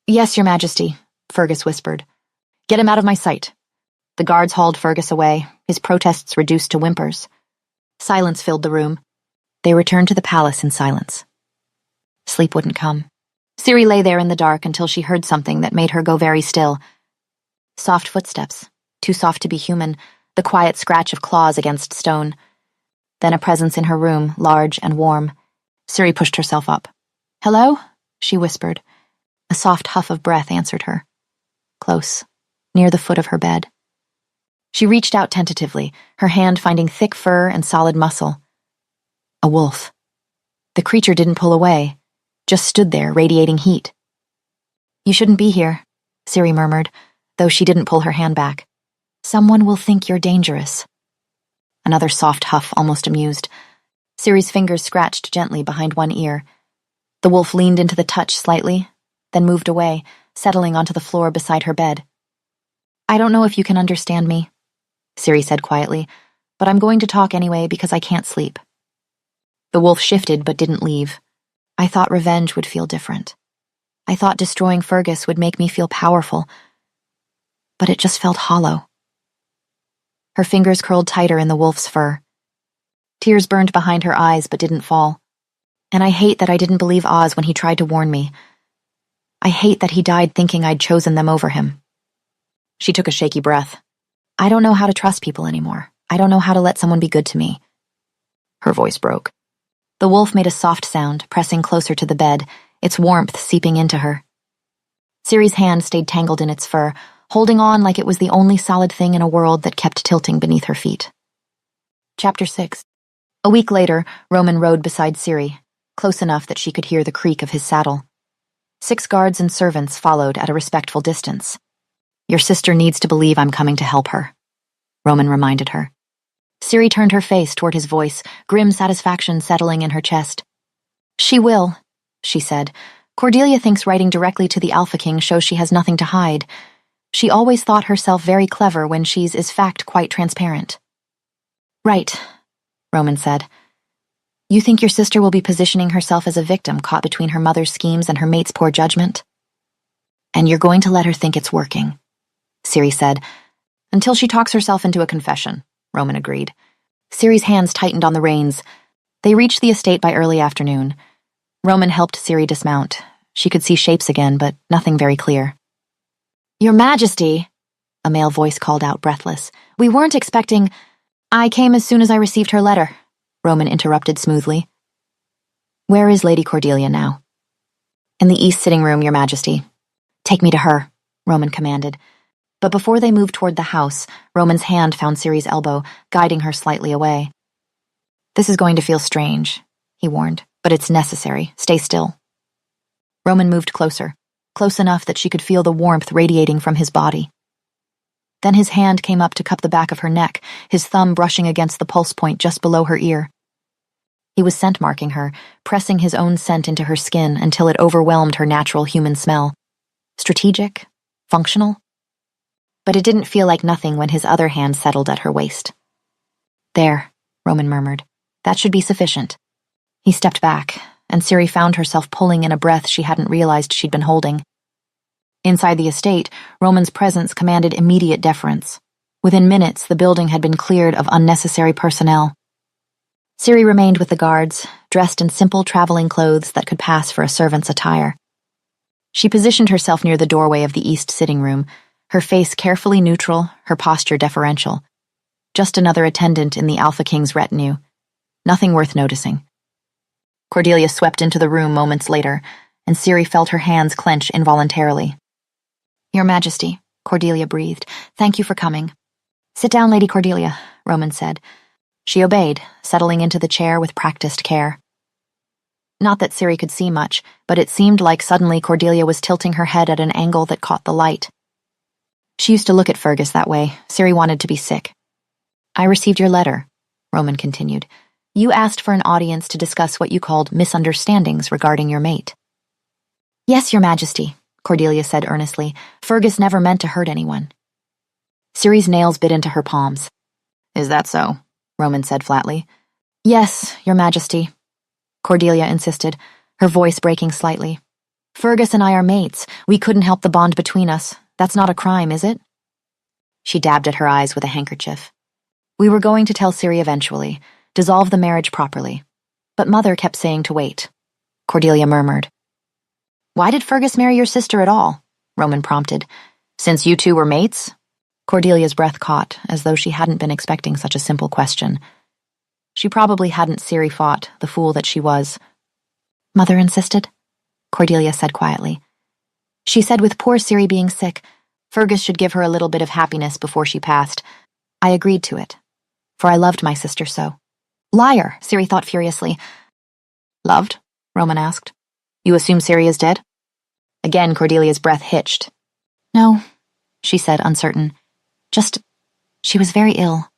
"Yes, Your Majesty," Fergus whispered. "Get him out of my sight." The guards hauled Fergus away, his protests reduced to whimpers. Silence filled the room. They returned to the palace in silence. Sleep wouldn't come. Ciri lay there in the dark until she heard something that made her go very still. Soft footsteps, too soft to be human, the quiet scratch of claws against stone. Then a presence in her room, large and warm. Ciri pushed herself up. "Hello?" she whispered. A soft huff of breath answered her. Close, near the foot of her bed. She reached out tentatively, her hand finding thick fur and solid muscle. A wolf. The creature didn't pull away, just stood there, radiating heat. "You shouldn't be here," Ciri murmured, though she didn't pull her hand back. "Someone will think you're dangerous." Another soft huff, almost amused. Ciri's fingers scratched gently behind one ear. The wolf leaned into the touch slightly, then moved away, settling onto the floor beside her bed. "I don't know if you can understand me," Ciri said quietly, "but I'm going to talk anyway because I can't sleep." The wolf shifted but didn't leave. "I thought revenge would feel different. I thought destroying Fergus would make me feel powerful, but it just felt hollow." Her fingers curled tighter in the wolf's fur. Tears burned behind her eyes but didn't fall. "And I hate that I didn't believe Oz when he tried to warn me. I hate that he died thinking I'd chosen them over him." She took a shaky breath. "I don't know how to trust people anymore. I don't know how to let someone be good to me." Her voice broke. The wolf made a soft sound, pressing closer to the bed, its warmth seeping into her. Ciri's hand stayed tangled in its fur, holding on like it was the only solid thing in a world that kept tilting beneath her feet. Chapter 6. A week later, Roman rode beside Ciri, close enough that she could hear the creak of his saddle. 6 guards and servants followed at a respectful distance. "Your sister needs to believe I'm coming to help her," Roman reminded her. Ciri turned her face toward his voice, grim satisfaction settling in her chest. "She will," she said. "Cordelia thinks writing directly to the Alpha King shows she has nothing to hide. She always thought herself very clever when she's, in fact, quite transparent." "Right," Roman said. "You think your sister will be positioning herself as a victim caught between her mother's schemes and her mate's poor judgment? And you're going to let her think it's working," Ciri said. "Until she talks herself into a confession," Roman agreed. Ciri's hands tightened on the reins. They reached the estate by early afternoon. Roman helped Ciri dismount. She could see shapes again, but nothing very clear. "Your Majesty," a male voice called out, breathless. "We weren't expecting—" "I came as soon as I received her letter," Roman interrupted smoothly. "Where is Lady Cordelia now?" "In the east sitting room, Your Majesty." "Take me to her," Roman commanded. But before they moved toward the house, Roman's hand found Ciri's elbow, guiding her slightly away. "This is going to feel strange," he warned, "but it's necessary. Stay still." Roman moved closer, close enough that she could feel the warmth radiating from his body. Then his hand came up to cup the back of her neck, his thumb brushing against the pulse point just below her ear. He was scent-marking her, pressing his own scent into her skin until it overwhelmed her natural human smell. Strategic? Functional? But it didn't feel like nothing when his other hand settled at her waist. "There," Roman murmured. "That should be sufficient." He stepped back, and Ciri found herself pulling in a breath she hadn't realized she'd been holding. Inside the estate, Roman's presence commanded immediate deference. Within minutes, the building had been cleared of unnecessary personnel. Ciri remained with the guards, dressed in simple traveling clothes that could pass for a servant's attire. She positioned herself near the doorway of the east sitting room, her face carefully neutral, her posture deferential. Just another attendant in the Alpha King's retinue. Nothing worth noticing. Cordelia swept into the room moments later, and Ciri felt her hands clench involuntarily. "Your Majesty," Cordelia breathed, "thank you for coming." "Sit down, Lady Cordelia," Roman said. She obeyed, settling into the chair with practiced care. Not that Ciri could see much, but it seemed like suddenly Cordelia was tilting her head at an angle that caught the light. She used to look at Fergus that way. Ciri wanted to be sick. "I received your letter," Roman continued. "You asked for an audience to discuss what you called misunderstandings regarding your mate." "Yes, Your Majesty," Cordelia said earnestly. "Fergus never meant to hurt anyone." Ciri's nails bit into her palms. "Is that so?" Roman said flatly. Yes, Your Majesty, Cordelia insisted, her voice breaking slightly. Fergus and I are mates. We couldn't help the bond between us. That's not a crime, is it? She dabbed at her eyes with a handkerchief. We were going to tell Ciri eventually, dissolve the marriage properly. But Mother kept saying to wait. Cordelia murmured. Why did Fergus marry your sister at all? Roman prompted. Since you two were mates? Cordelia's breath caught, as though she hadn't been expecting such a simple question. She probably hadn't Ciri fought, the fool that she was. Mother insisted, Cordelia said quietly. She said with poor Ciri being sick, Fergus should give her a little bit of happiness before she passed. I agreed to it, for I loved my sister so. Liar, Ciri thought furiously. Loved? Roman asked. You assume Ciri is dead? Again, Cordelia's breath hitched. No, she said, uncertain. Just, she was very ill.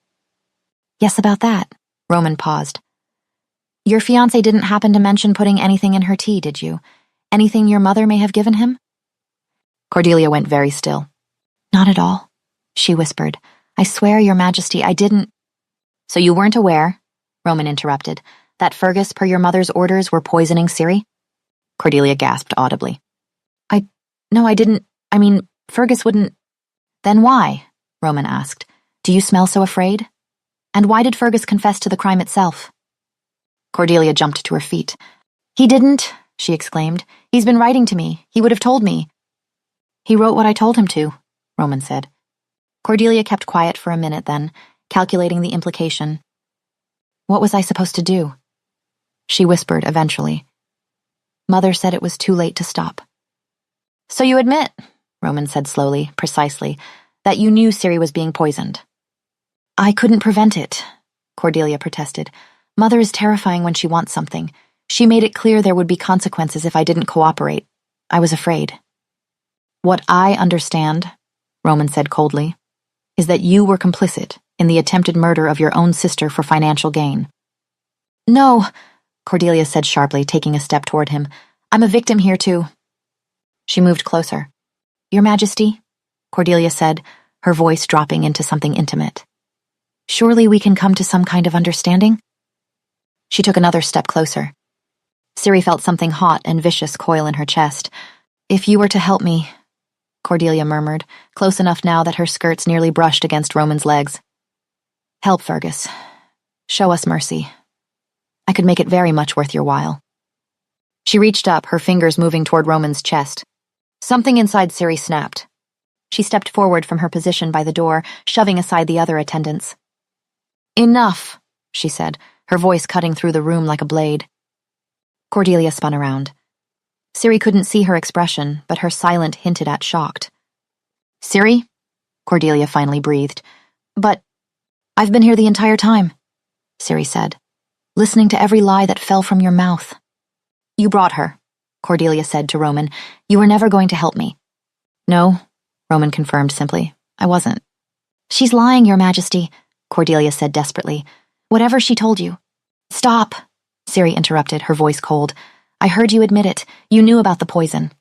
Yes, about that. Roman paused. Your fiancé didn't happen to mention putting anything in her tea, did you? Anything your mother may have given him? Cordelia went very still. Not at all, she whispered. I swear, Your Majesty, I didn't. So you weren't aware, Roman interrupted, that Fergus, per your mother's orders, were poisoning Ciri? Cordelia gasped audibly. No, I didn't. I mean, Fergus wouldn't. Then why? Roman asked. Do you smell so afraid? And why did Fergus confess to the crime itself? Cordelia jumped to her feet. He didn't, she exclaimed. He's been writing to me. He would have told me. He wrote what I told him to, Roman said. Cordelia kept quiet for a minute then, calculating the implication. What was I supposed to do? She whispered eventually. Mother said it was too late to stop. So you admit, Roman said slowly, precisely, that you knew Ciri was being poisoned. I couldn't prevent it, Cordelia protested. Mother is terrifying when she wants something. She made it clear there would be consequences if I didn't cooperate. I was afraid. What I understand, Roman said coldly, is that you were complicit in the attempted murder of your own sister for financial gain. No, Cordelia said sharply, taking a step toward him. I'm a victim here too. She moved closer. Your Majesty, Cordelia said, her voice dropping into something intimate. Surely we can come to some kind of understanding? She took another step closer. Ciri felt something hot and vicious coil in her chest. If you were to help me, Cordelia murmured, close enough now that her skirts nearly brushed against Roman's legs. Help, Fergus. Show us mercy. I could make it very much worth your while. She reached up, her fingers moving toward Roman's chest. Something inside Ciri snapped. She stepped forward from her position by the door, shoving aside the other attendants. Enough, she said, her voice cutting through the room like a blade. Cordelia spun around. Ciri couldn't see her expression, but her silent hinted at shocked. Ciri? Cordelia finally breathed. But I've been here the entire time, Ciri said, listening to every lie that fell from your mouth. You brought her, Cordelia said to Roman. You were never going to help me. No, Roman confirmed simply. I wasn't. She's lying, Your Majesty, Cordelia said desperately. Whatever she told you. Stop, Ciri interrupted, her voice cold. I heard you admit it. You knew about the poison.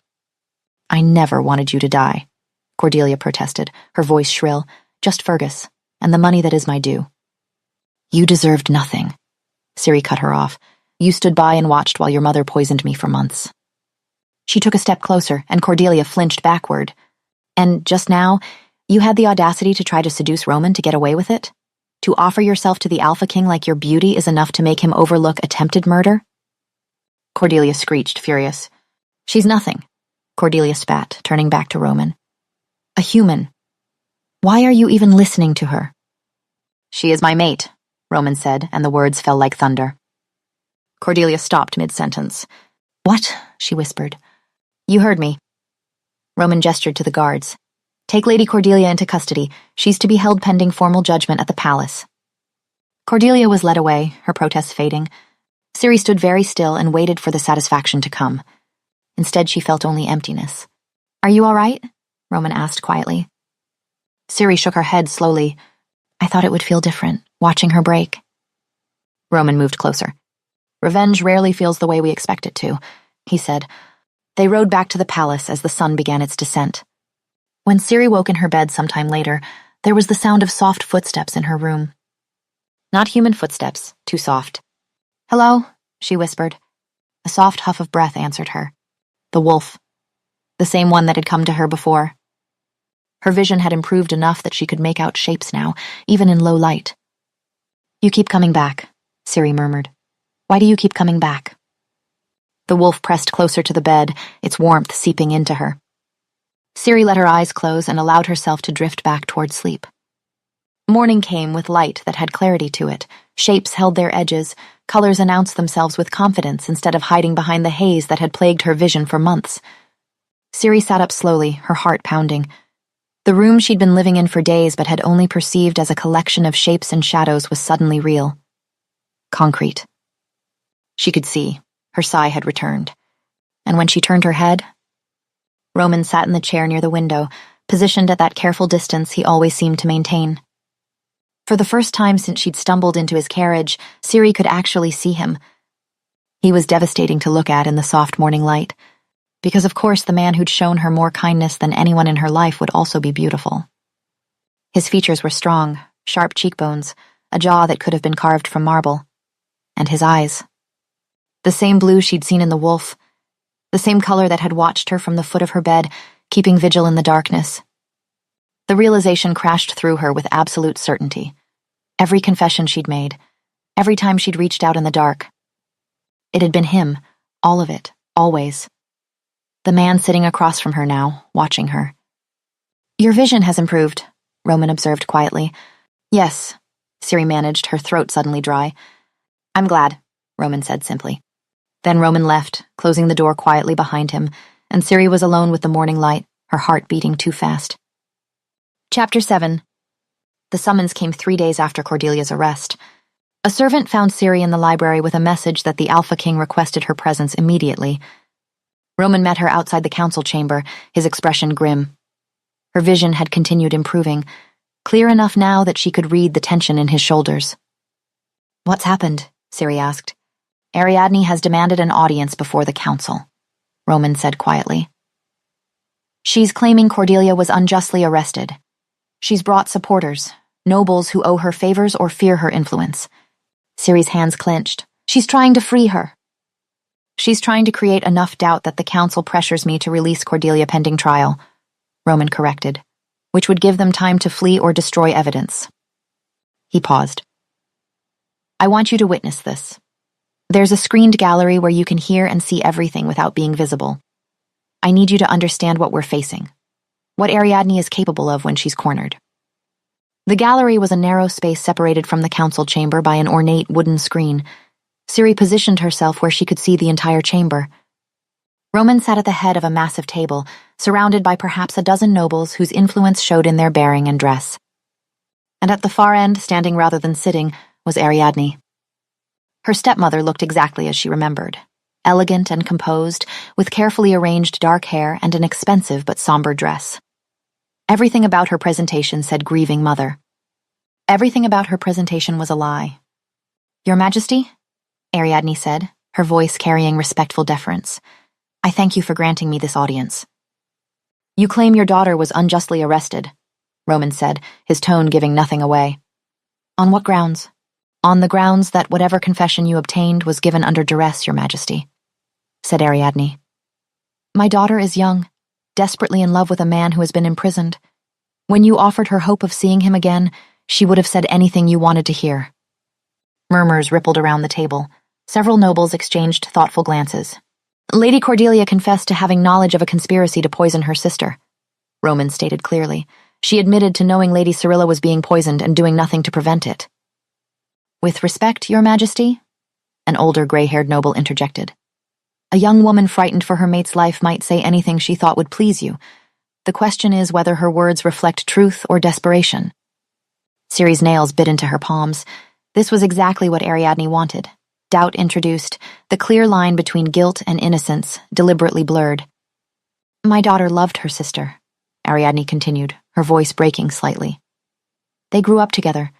I never wanted you to die, Cordelia protested, her voice shrill. Just Fergus, and the money that is my due. You deserved nothing. Ciri cut her off. You stood by and watched while your mother poisoned me for months. She took a step closer, and Cordelia flinched backward. And just now, you had the audacity to try to seduce Roman to get away with it? To offer yourself to the Alpha King like your beauty is enough to make him overlook attempted murder? Cordelia screeched, furious. She's nothing, Cordelia spat, turning back to Roman. A human. Why are you even listening to her? She is my mate, Roman said, and the words fell like thunder. Cordelia stopped mid-sentence. What? She whispered. You heard me. Roman gestured to the guards. Take Lady Cordelia into custody. She's to be held pending formal judgment at the palace. Cordelia was led away, her protests fading. Ciri stood very still and waited for the satisfaction to come. Instead, she felt only emptiness. Are you all right? Roman asked quietly. Ciri shook her head slowly. I thought it would feel different, watching her break. Roman moved closer. Revenge rarely feels the way we expect it to, he said. They rode back to the palace as the sun began its descent. When Ciri woke in her bed sometime later, there was the sound of soft footsteps in her room. Not human footsteps, too soft. Hello, she whispered. A soft huff of breath answered her. The wolf. The same one that had come to her before. Her vision had improved enough that she could make out shapes now, even in low light. You keep coming back, Ciri murmured. Why do you keep coming back? The wolf pressed closer to the bed, its warmth seeping into her. Ciri let her eyes close and allowed herself to drift back toward sleep. Morning came with light that had clarity to it. Shapes held their edges, colors announced themselves with confidence instead of hiding behind the haze that had plagued her vision for months. Ciri sat up slowly, her heart pounding. The room she'd been living in for days but had only perceived as a collection of shapes and shadows was suddenly real. Concrete. She could see. Her sigh had returned. And when she turned her head, Roman sat in the chair near the window, positioned at that careful distance he always seemed to maintain. For the first time since she'd stumbled into his carriage, Ciri could actually see him. He was devastating to look at in the soft morning light, because of course the man who'd shown her more kindness than anyone in her life would also be beautiful. His features were strong, sharp cheekbones, a jaw that could have been carved from marble. And his eyes. The same blue she'd seen in the wolf, the same color that had watched her from the foot of her bed, keeping vigil in the darkness. The realization crashed through her with absolute certainty. Every confession she'd made, every time she'd reached out in the dark. It had been him, all of it, always. The man sitting across from her now, watching her. Your vision has improved, Roman observed quietly. Yes, Ciri managed, her throat suddenly dry. I'm glad, Roman said simply. Then Roman left, closing the door quietly behind him, and Ciri was alone with the morning light, her heart beating too fast. Chapter 7. The summons came 3 days after Cordelia's arrest. A servant found Ciri in the library with a message that the Alpha King requested her presence immediately. Roman met her outside the council chamber, his expression grim. Her vision had continued improving, clear enough now that she could read the tension in his shoulders. What's happened? Ciri asked. Ariadne has demanded an audience before the council, Roman said quietly. She's claiming Cordelia was unjustly arrested. She's brought supporters, nobles who owe her favors or fear her influence. Ciri's hands clenched. She's trying to free her. She's trying to create enough doubt that the council pressures me to release Cordelia pending trial, Roman corrected, which would give them time to flee or destroy evidence. He paused. I want you to witness this. There's a screened gallery where you can hear and see everything without being visible. I need you to understand what we're facing, what Ariadne is capable of when she's cornered. The gallery was a narrow space separated from the council chamber by an ornate wooden screen. Ciri positioned herself where she could see the entire chamber. Roman sat at the head of a massive table, surrounded by perhaps a dozen nobles whose influence showed in their bearing and dress. And at the far end, standing rather than sitting, was Ariadne. Her stepmother looked exactly as she remembered, elegant and composed, with carefully arranged dark hair and an expensive but somber dress. Everything about her presentation said grieving mother. Everything about her presentation was a lie. Your Majesty, Ariadne said, her voice carrying respectful deference. I thank you for granting me this audience. You claim your daughter was unjustly arrested, Roman said, his tone giving nothing away. On what grounds? On the grounds that whatever confession you obtained was given under duress, Your Majesty, said Ariadne. My daughter is young, desperately in love with a man who has been imprisoned. When you offered her hope of seeing him again, she would have said anything you wanted to hear. Murmurs rippled around the table. Several nobles exchanged thoughtful glances. Lady Cordelia confessed to having knowledge of a conspiracy to poison her sister, Roman stated clearly. She admitted to knowing Lady Cyrilla was being poisoned and doing nothing to prevent it. With respect, Your Majesty, an older gray-haired noble interjected. A young woman frightened for her mate's life might say anything she thought would please you. The question is whether her words reflect truth or desperation. Ciri's nails bit into her palms. This was exactly what Ariadne wanted. Doubt introduced, the clear line between guilt and innocence deliberately blurred. My daughter loved her sister, Ariadne continued, her voice breaking slightly. They grew up together,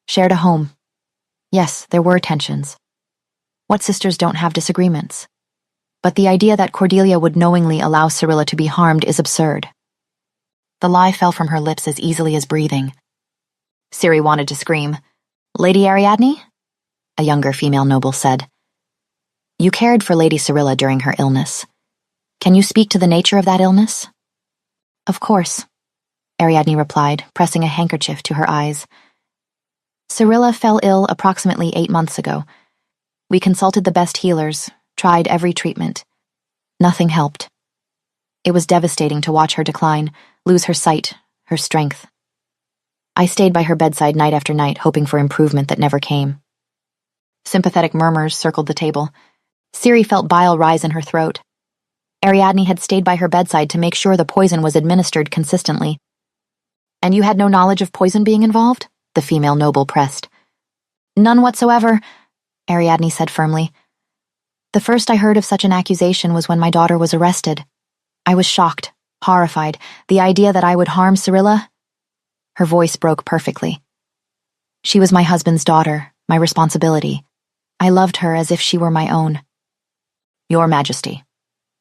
shared a home. Yes, there were tensions. What sisters don't have disagreements? But the idea that Cordelia would knowingly allow Cyrilla to be harmed is absurd. The lie fell from her lips as easily as breathing. Ciri wanted to scream, Lady Ariadne? a younger female noble said. You cared for Lady Cyrilla during her illness. Can you speak to the nature of that illness? Of course, Ariadne replied, pressing a handkerchief to her eyes. Cyrilla fell ill approximately 8 months ago. We consulted the best healers, tried every treatment. Nothing helped. It was devastating to watch her decline, lose her sight, her strength. I stayed by her bedside night after night, hoping for improvement that never came. Sympathetic murmurs circled the table. Ciri felt bile rise in her throat. Ariadne had stayed by her bedside to make sure the poison was administered consistently. And you had no knowledge of poison being involved? The female noble pressed. None whatsoever, Ariadne said firmly. The first I heard of such an accusation was when my daughter was arrested. I was shocked, horrified. The idea that I would harm Cyrilla? Her voice broke perfectly. She was my husband's daughter, my responsibility. I loved her as if she were my own. Your Majesty,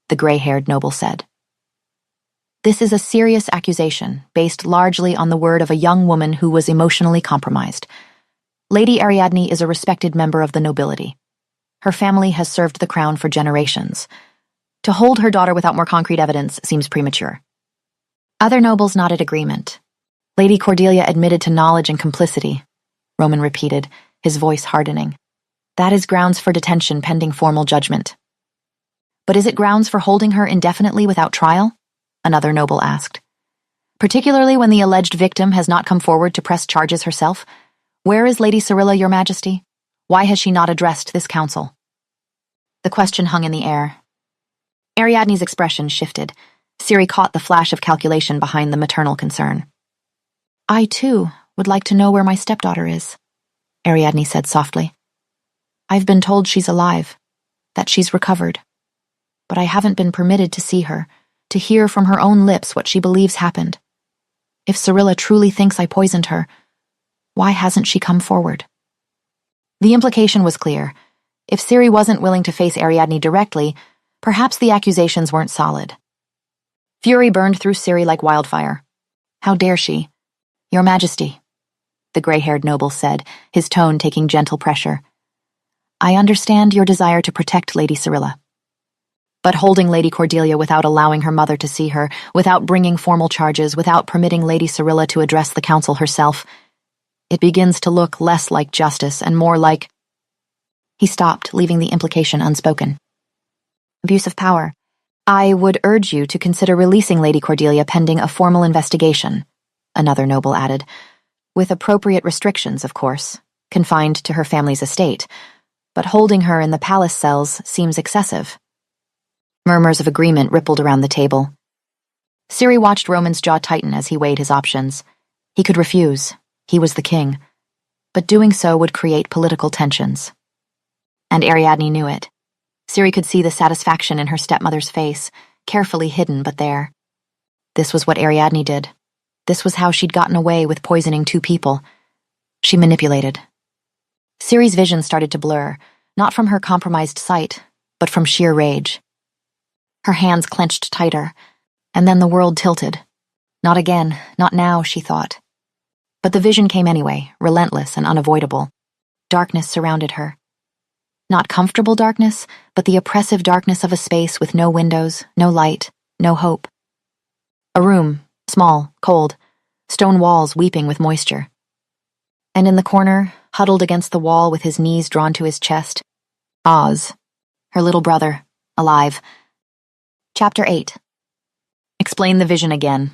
the gray-haired noble said. This is a serious accusation, based largely on the word of a young woman who was emotionally compromised. Lady Ariadne is a respected member of the nobility. Her family has served the crown for generations. To hold her daughter without more concrete evidence seems premature. Other nobles nodded agreement. Lady Cordelia admitted to knowledge and complicity, Roman repeated, his voice hardening. That is grounds for detention pending formal judgment. But is it grounds for holding her indefinitely without trial? Another noble asked. Particularly when the alleged victim has not come forward to press charges herself? Where is Lady Cyrilla, Your Majesty? Why has she not addressed this council? The question hung in the air. Ariadne's expression shifted. Ciri caught the flash of calculation behind the maternal concern. I, too, would like to know where my stepdaughter is, Ariadne said softly. I've been told she's alive, that she's recovered. But I haven't been permitted to see her, to hear from her own lips what she believes happened. If Cyrilla truly thinks I poisoned her, why hasn't she come forward? The implication was clear. If Ciri wasn't willing to face Ariadne directly, perhaps the accusations weren't solid. Fury burned through Ciri like wildfire. How dare she? Your Majesty, the gray-haired noble said, his tone taking gentle pressure. I understand your desire to protect Lady Cyrilla. But holding Lady Cordelia without allowing her mother to see her, without bringing formal charges, without permitting Lady Cyrilla to address the council herself, it begins to look less like justice and more like... He stopped, leaving the implication unspoken. Abuse of power. I would urge you to consider releasing Lady Cordelia pending a formal investigation, another noble added, with appropriate restrictions, of course, confined to her family's estate, but holding her in the palace cells seems excessive. Murmurs of agreement rippled around the table. Ciri watched Roman's jaw tighten as he weighed his options. He could refuse. He was the king. But doing so would create political tensions. And Ariadne knew it. Ciri could see the satisfaction in her stepmother's face, carefully hidden but there. This was what Ariadne did. This was how she'd gotten away with poisoning 2 people. She manipulated. Ciri's vision started to blur, not from her compromised sight, but from sheer rage. Her hands clenched tighter, and then the world tilted. Not again, not now, she thought. But the vision came anyway, relentless and unavoidable. Darkness surrounded her. Not comfortable darkness, but the oppressive darkness of a space with no windows, no light, no hope. A room, small, cold, stone walls weeping with moisture. And in the corner, huddled against the wall with his knees drawn to his chest, Oz, her little brother, alive. Chapter 8. Explain the vision again,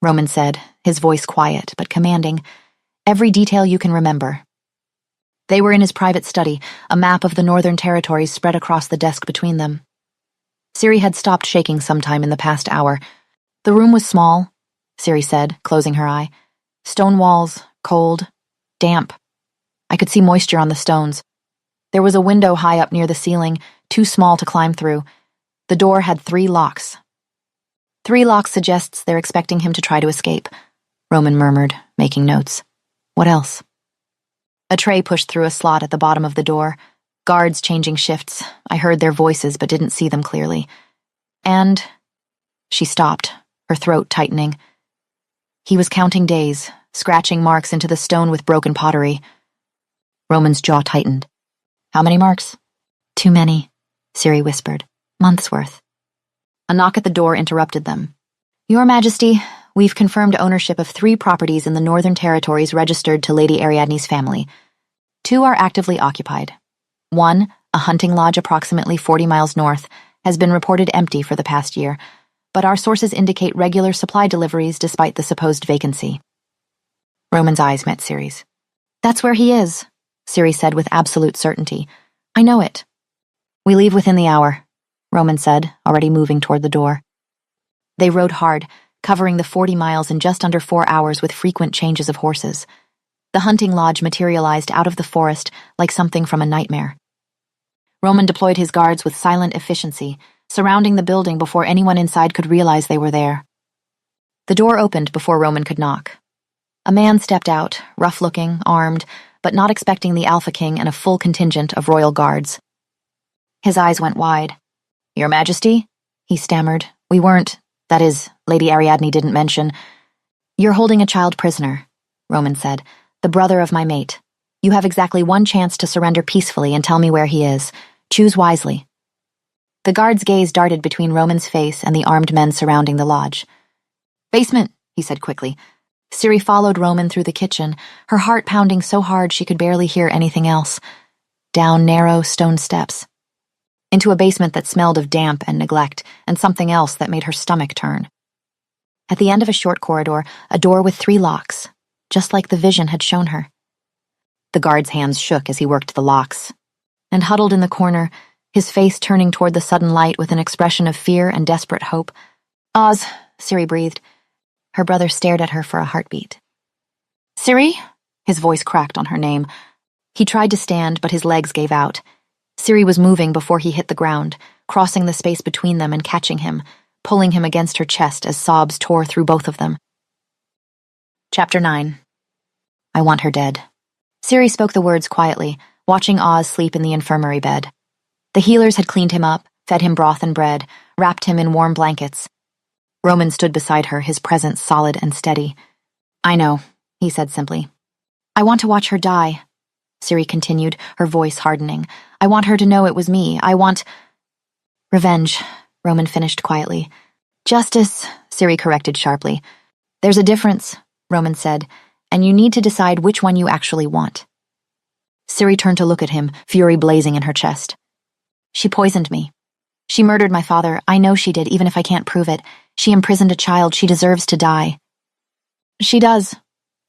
Roman said, his voice quiet but commanding. Every detail you can remember. They were in his private study, a map of the Northern Territories spread across the desk between them. Ciri had stopped shaking sometime in the past hour. The room was small, Ciri said, closing her eye. Stone walls, cold, damp. I could see moisture on the stones. There was a window high up near the ceiling, too small to climb through. The door had 3 locks. 3 locks suggests they're expecting him to try to escape, Roman murmured, making notes. What else? A tray pushed through a slot at the bottom of the door. Guards changing shifts. I heard their voices but didn't see them clearly. And... She stopped, her throat tightening. He was counting days, scratching marks into the stone with broken pottery. Roman's jaw tightened. How many marks? Too many, Ciri whispered. Months' worth. A knock at the door interrupted them. Your Majesty, we've confirmed ownership of 3 properties in the Northern Territories registered to Lady Ariadne's family. 2 are actively occupied. 1, a hunting lodge approximately 40 miles north, has been reported empty for the past year, but our sources indicate regular supply deliveries despite the supposed vacancy. Roman's eyes met Ciri's. That's where he is, Ciri said with absolute certainty. I know it. We leave within the hour, Roman said, already moving toward the door. They rode hard, covering the 40 miles in just under 4 hours with frequent changes of horses. The hunting lodge materialized out of the forest like something from a nightmare. Roman deployed his guards with silent efficiency, surrounding the building before anyone inside could realize they were there. The door opened before Roman could knock. A man stepped out, rough-looking, armed, but not expecting the Alpha King and a full contingent of royal guards. His eyes went wide. Your Majesty? He stammered. We weren't, that is, Lady Ariadne didn't mention. You're holding a child prisoner, Roman said, the brother of my mate. You have exactly 1 chance to surrender peacefully and tell me where he is. Choose wisely. The guard's gaze darted between Roman's face and the armed men surrounding the lodge. Basement, he said quickly. Ciri followed Roman through the kitchen, her heart pounding so hard she could barely hear anything else. Down narrow stone steps. Into a basement that smelled of damp and neglect, and something else that made her stomach turn. At the end of a short corridor, a door with 3 locks, just like the vision had shown her. The guard's hands shook as he worked the locks. And huddled in the corner, his face turning toward the sudden light with an expression of fear and desperate hope. Oz, Ciri breathed. Her brother stared at her for a heartbeat. Ciri? His voice cracked on her name. He tried to stand, but his legs gave out. Ciri was moving before he hit the ground, crossing the space between them and catching him, pulling him against her chest as sobs tore through both of them. Chapter 9. I want her dead. Ciri spoke the words quietly, watching Oz sleep in the infirmary bed. The healers had cleaned him up, fed him broth and bread, wrapped him in warm blankets. Roman stood beside her, his presence solid and steady. I know, he said simply. I want to watch her die, Ciri continued, her voice hardening. I want her to know it was me. I want... Revenge, Roman finished quietly. Justice, Ciri corrected sharply. There's a difference, Roman said, and you need to decide which one you actually want. Ciri turned to look at him, fury blazing in her chest. She poisoned me. She murdered my father. I know she did, even if I can't prove it. She imprisoned a child. She deserves to die. She does,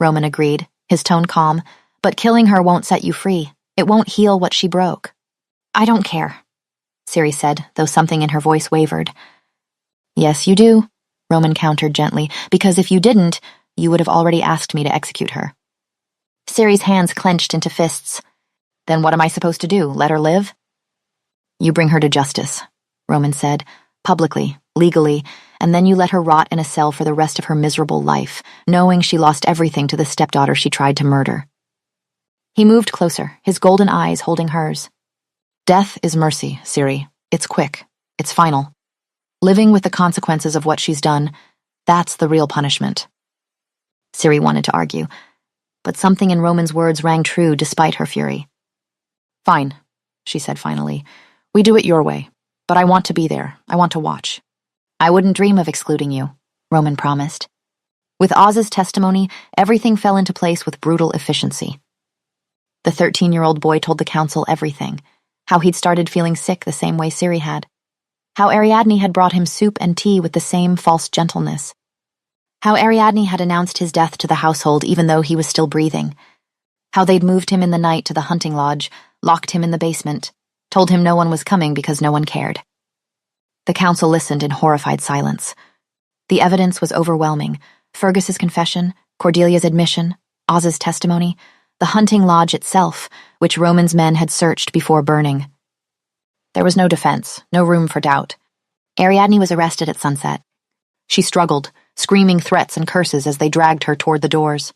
Roman agreed, his tone calm, but killing her won't set you free. It won't heal what she broke. I don't care, Ciri said, though something in her voice wavered. Yes, you do, Roman countered gently, because if you didn't, you would have already asked me to execute her. Ciri's hands clenched into fists. Then what am I supposed to do, let her live? You bring her to justice, Roman said, publicly, legally, and then you let her rot in a cell for the rest of her miserable life, knowing she lost everything to the stepdaughter she tried to murder. He moved closer, his golden eyes holding hers. Death is mercy, Ciri. It's quick. It's final. Living with the consequences of what she's done, that's the real punishment. Ciri wanted to argue, but something in Roman's words rang true despite her fury. Fine, she said finally. We do it your way, but I want to be there. I want to watch. I wouldn't dream of excluding you, Roman promised. With Oz's testimony, everything fell into place with brutal efficiency. The 13-year-old boy told the council everything, how he'd started feeling sick the same way Ciri had, how Ariadne had brought him soup and tea with the same false gentleness, how Ariadne had announced his death to the household even though he was still breathing, how they'd moved him in the night to the hunting lodge, locked him in the basement, told him no one was coming because no one cared. The council listened in horrified silence. The evidence was overwhelming. Fergus's confession, Cordelia's admission, Oz's testimony, the hunting lodge itself, which Roman's men had searched before burning. There was no defense, no room for doubt. Ariadne was arrested at sunset. She struggled, screaming threats and curses as they dragged her toward the doors.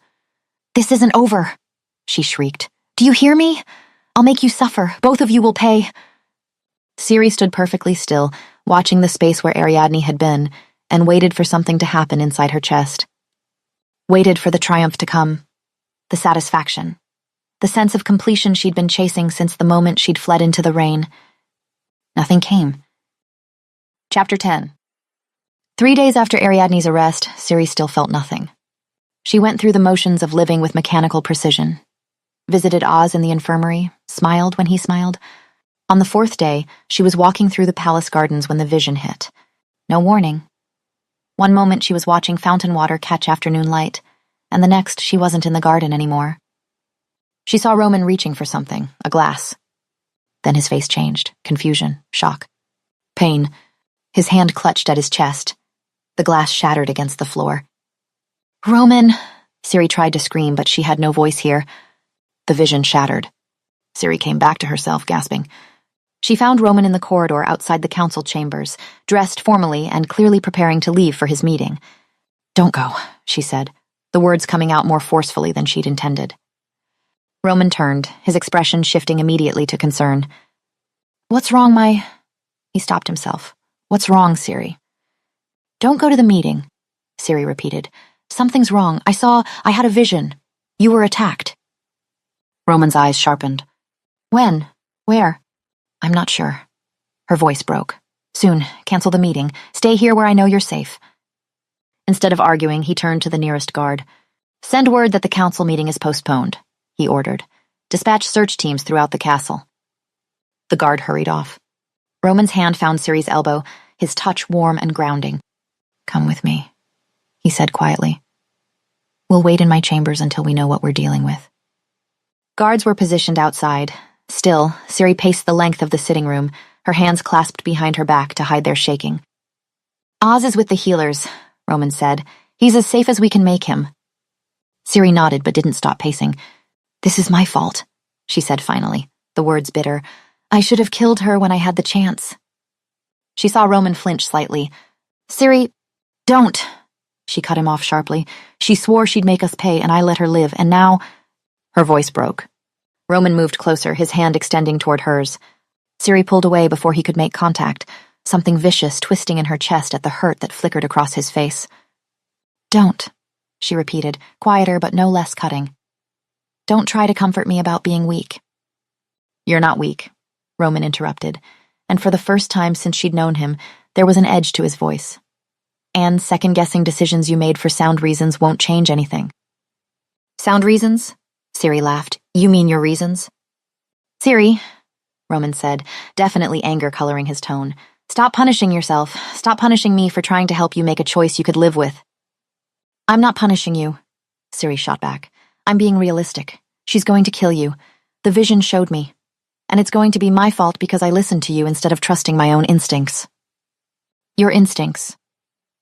This isn't over, she shrieked. Do you hear me? I'll make you suffer. Both of you will pay. Ciri stood perfectly still, watching the space where Ariadne had been, and waited for something to happen inside her chest. Waited for the triumph to come, the satisfaction. the sense of completion she'd been chasing since the moment she'd fled into the rain. Nothing came. Chapter 10. 3 days after Ariadne's arrest, Ciri still felt nothing. She went through the motions of living with mechanical precision. Visited Oz in the infirmary, smiled when he smiled. On the 4th day, she was walking through the palace gardens when the vision hit. No warning. One moment she was watching fountain water catch afternoon light, and the next she wasn't in the garden anymore. She saw Roman reaching for something, a glass. Then his face changed, confusion, shock, pain. His hand clutched at his chest. The glass shattered against the floor. "Roman!" Ciri tried to scream, but she had no voice here. The vision shattered. Ciri came back to herself, gasping. She found Roman in the corridor outside the council chambers, dressed formally and clearly preparing to leave for his meeting. "Don't go," she said, the words coming out more forcefully than she'd intended. Roman turned, his expression shifting immediately to concern. "What's wrong, He stopped himself. "What's wrong, Ciri?" "Don't go to the meeting," Ciri repeated. "Something's wrong. I had a vision. You were attacked." Roman's eyes sharpened. "When? Where?" "I'm not sure." Her voice broke. "Soon. Cancel the meeting. Stay here where I know you're safe." Instead of arguing, he turned to the nearest guard. "Send word that the council meeting is postponed," he ordered. "Dispatch search teams throughout the castle." The guard hurried off. Roman's hand found Ciri's elbow, his touch warm and grounding. "Come with me," he said quietly. "We'll wait in my chambers until we know what we're dealing with." Guards were positioned outside. Still, Ciri paced the length of the sitting room, her hands clasped behind her back to hide their shaking. "Oz is with the healers," Roman said. "He's as safe as we can make him." Ciri nodded but didn't stop pacing. "This is my fault," she said finally, the words bitter. "I should have killed her when I had the chance." She saw Roman flinch slightly. "Ciri, don't!" She cut him off sharply. "She swore she'd make us pay, and I let her live, and now—" Her voice broke. Roman moved closer, his hand extending toward hers. Ciri pulled away before he could make contact, something vicious twisting in her chest at the hurt that flickered across his face. "Don't," she repeated, quieter but no less cutting. "Don't try to comfort me about being weak." "You're not weak," Roman interrupted, and for the first time since she'd known him, there was an edge to his voice. "And second-guessing decisions you made for sound reasons won't change anything." "Sound reasons?" Ciri laughed. "You mean your reasons?" "Ciri," Roman said, definitely anger coloring his tone. "Stop punishing yourself. Stop punishing me for trying to help you make a choice you could live with." "I'm not punishing you," Ciri shot back. "I'm being realistic. She's going to kill you. The vision showed me. And it's going to be my fault because I listened to you instead of trusting my own instincts." "Your instincts,"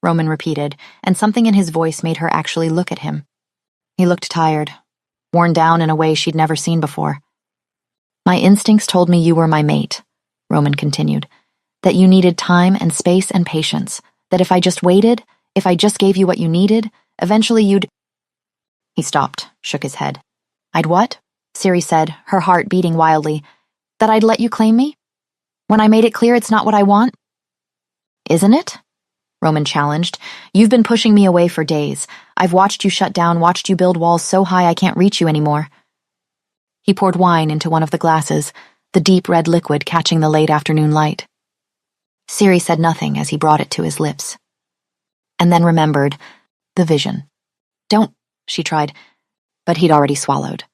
Roman repeated, and something in his voice made her actually look at him. He looked tired, worn down in a way she'd never seen before. "My instincts told me you were my mate," Roman continued, "that you needed time and space and patience, that if I just waited, if I just gave you what you needed, eventually you'd—" He stopped, shook his head. "I'd what?" Ciri said, her heart beating wildly. "That I'd let you claim me? When I made it clear it's not what I want?" "Isn't it?" Roman challenged. "You've been pushing me away for days. I've watched you shut down, watched you build walls so high I can't reach you anymore." He poured wine into one of the glasses, the deep red liquid catching the late afternoon light. Ciri said nothing as he brought it to his lips. And then remembered the vision. "Don't," she tried, but he'd already swallowed.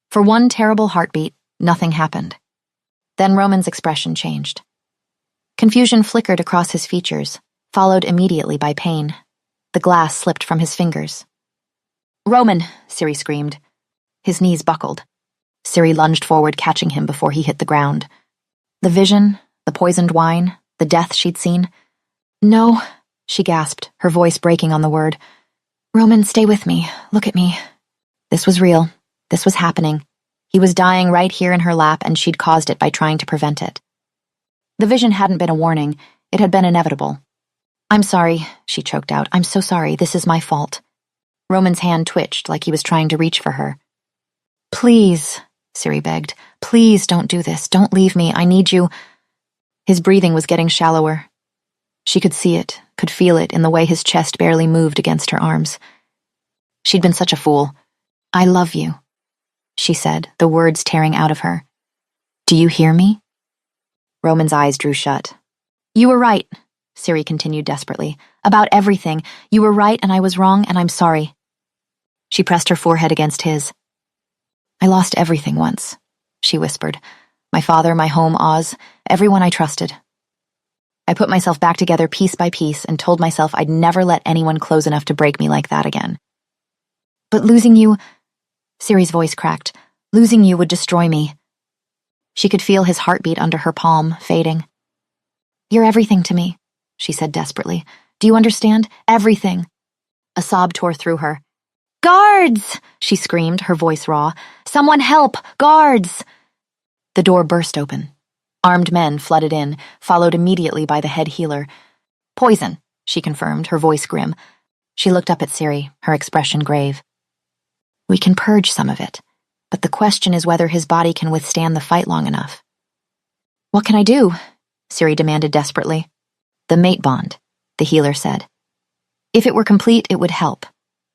For one terrible heartbeat, nothing happened. Then Roman's expression changed. Confusion flickered across his features, followed immediately by pain. The glass slipped from his fingers. "Roman!" Ciri screamed. His knees buckled. Ciri lunged forward, catching him before he hit the ground. The vision, the poisoned wine, the death she'd seen. "No," she gasped, her voice breaking on the word. "Roman, stay with me. Look at me." This was real. This was happening. He was dying right here in her lap, and she'd caused it by trying to prevent it. The vision hadn't been a warning. It had been inevitable. "I'm sorry," she choked out. "I'm so sorry. This is my fault." Roman's hand twitched like he was trying to reach for her. "Please," Ciri begged. "Please don't do this. Don't leave me. I need you." His breathing was getting shallower. She could see it, could feel it in the way his chest barely moved against her arms. She'd been such a fool. "I love you." she said, the words tearing out of her. Do you hear me? Roman's eyes drew shut. You were right, Ciri continued desperately. About everything. You were right and I was wrong and I'm sorry. She pressed her forehead against his. I lost everything once, she whispered. My father, my home, Oz, everyone I trusted. I put myself back together piece by piece and told myself I'd never let anyone close enough to break me like that again. But losing you, Ciri's voice cracked, losing you would destroy me. She could feel his heartbeat under her palm, fading. You're everything to me, she said desperately. Do you understand? Everything. A sob tore through her. Guards! She screamed, her voice raw. Someone help! Guards! The door burst open. Armed men flooded in, followed immediately by the head healer. Poison, she confirmed, her voice grim. She looked up at Ciri, her expression grave. We can purge some of it, but the question is whether his body can withstand the fight long enough. What can I do? Ciri demanded desperately. The mate bond, the healer said. If it were complete, it would help.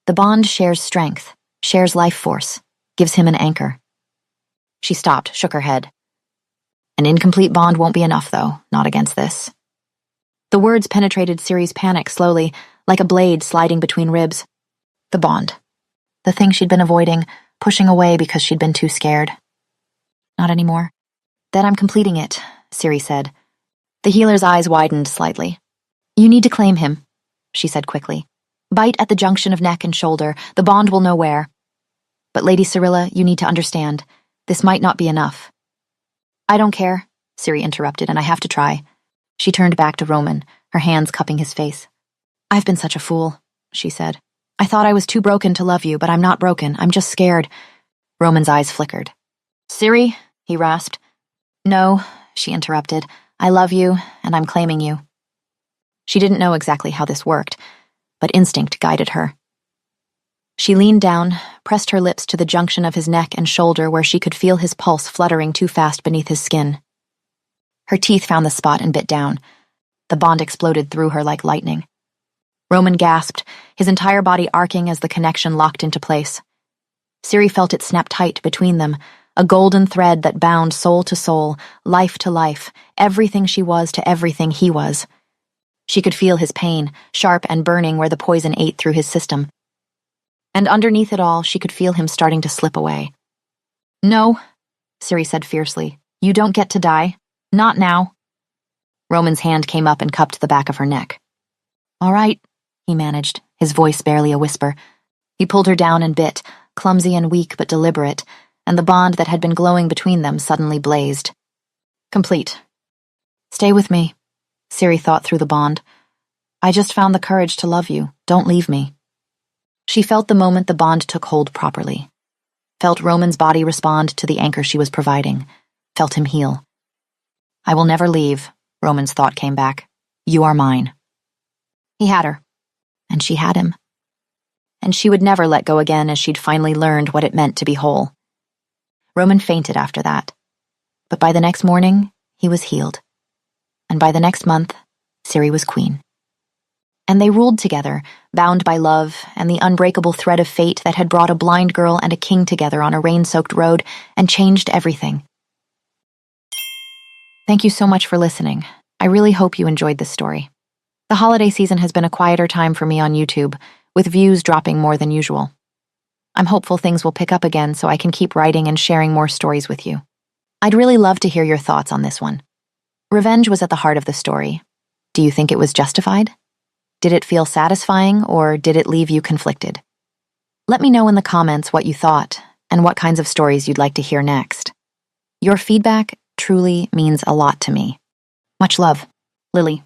The bond shares strength, shares life force, gives him an anchor. She stopped, shook her head. An incomplete bond won't be enough, though, not against this. The words penetrated Ciri's panic slowly, like a blade sliding between ribs. The bond. The thing she'd been avoiding, pushing away because she'd been too scared. Not anymore. Then I'm completing it, Ciri said. The healer's eyes widened slightly. You need to claim him, she said quickly. Bite at the junction of neck and shoulder. The bond will know where. But Lady Cirilla, you need to understand. This might not be enough. I don't care, Ciri interrupted, and I have to try. She turned back to Roman, her hands cupping his face. I've been such a fool, she said. I thought I was too broken to love you, but I'm not broken. I'm just scared. Roman's eyes flickered. Ciri, he rasped. No, she interrupted. I love you, and I'm claiming you. She didn't know exactly how this worked, but instinct guided her. She leaned down, pressed her lips to the junction of his neck and shoulder where she could feel his pulse fluttering too fast beneath his skin. Her teeth found the spot and bit down. The bond exploded through her like lightning. Roman gasped, his entire body arcing as the connection locked into place. Ciri felt it snap tight between them, a golden thread that bound soul to soul, life to life, everything she was to everything he was. She could feel his pain, sharp and burning where the poison ate through his system. And underneath it all, she could feel him starting to slip away. No, Ciri said fiercely. You don't get to die. Not now. Roman's hand came up and cupped the back of her neck. All right, he managed, his voice barely a whisper. He pulled her down and bit, clumsy and weak but deliberate, and the bond that had been glowing between them suddenly blazed. Complete. Stay with me, Ciri thought through the bond. I just found the courage to love you. Don't leave me. She felt the moment the bond took hold properly. Felt Roman's body respond to the anchor she was providing. Felt him heal. I will never leave, Roman's thought came back. You are mine. He had her. And she had him. And she would never let go again as she'd finally learned what it meant to be whole. Roman fainted after that. But by the next morning, he was healed. And by the next month, Ciri was queen. And they ruled together, bound by love and the unbreakable thread of fate that had brought a blind girl and a king together on a rain-soaked road and changed everything. Thank you so much for listening. I really hope you enjoyed this story. The holiday season has been a quieter time for me on YouTube, with views dropping more than usual. I'm hopeful things will pick up again so I can keep writing and sharing more stories with you. I'd really love to hear your thoughts on this one. Revenge was at the heart of the story. Do you think it was justified? Did it feel satisfying, or did it leave you conflicted? Let me know in the comments what you thought and what kinds of stories you'd like to hear next. Your feedback truly means a lot to me. Much love, Lily.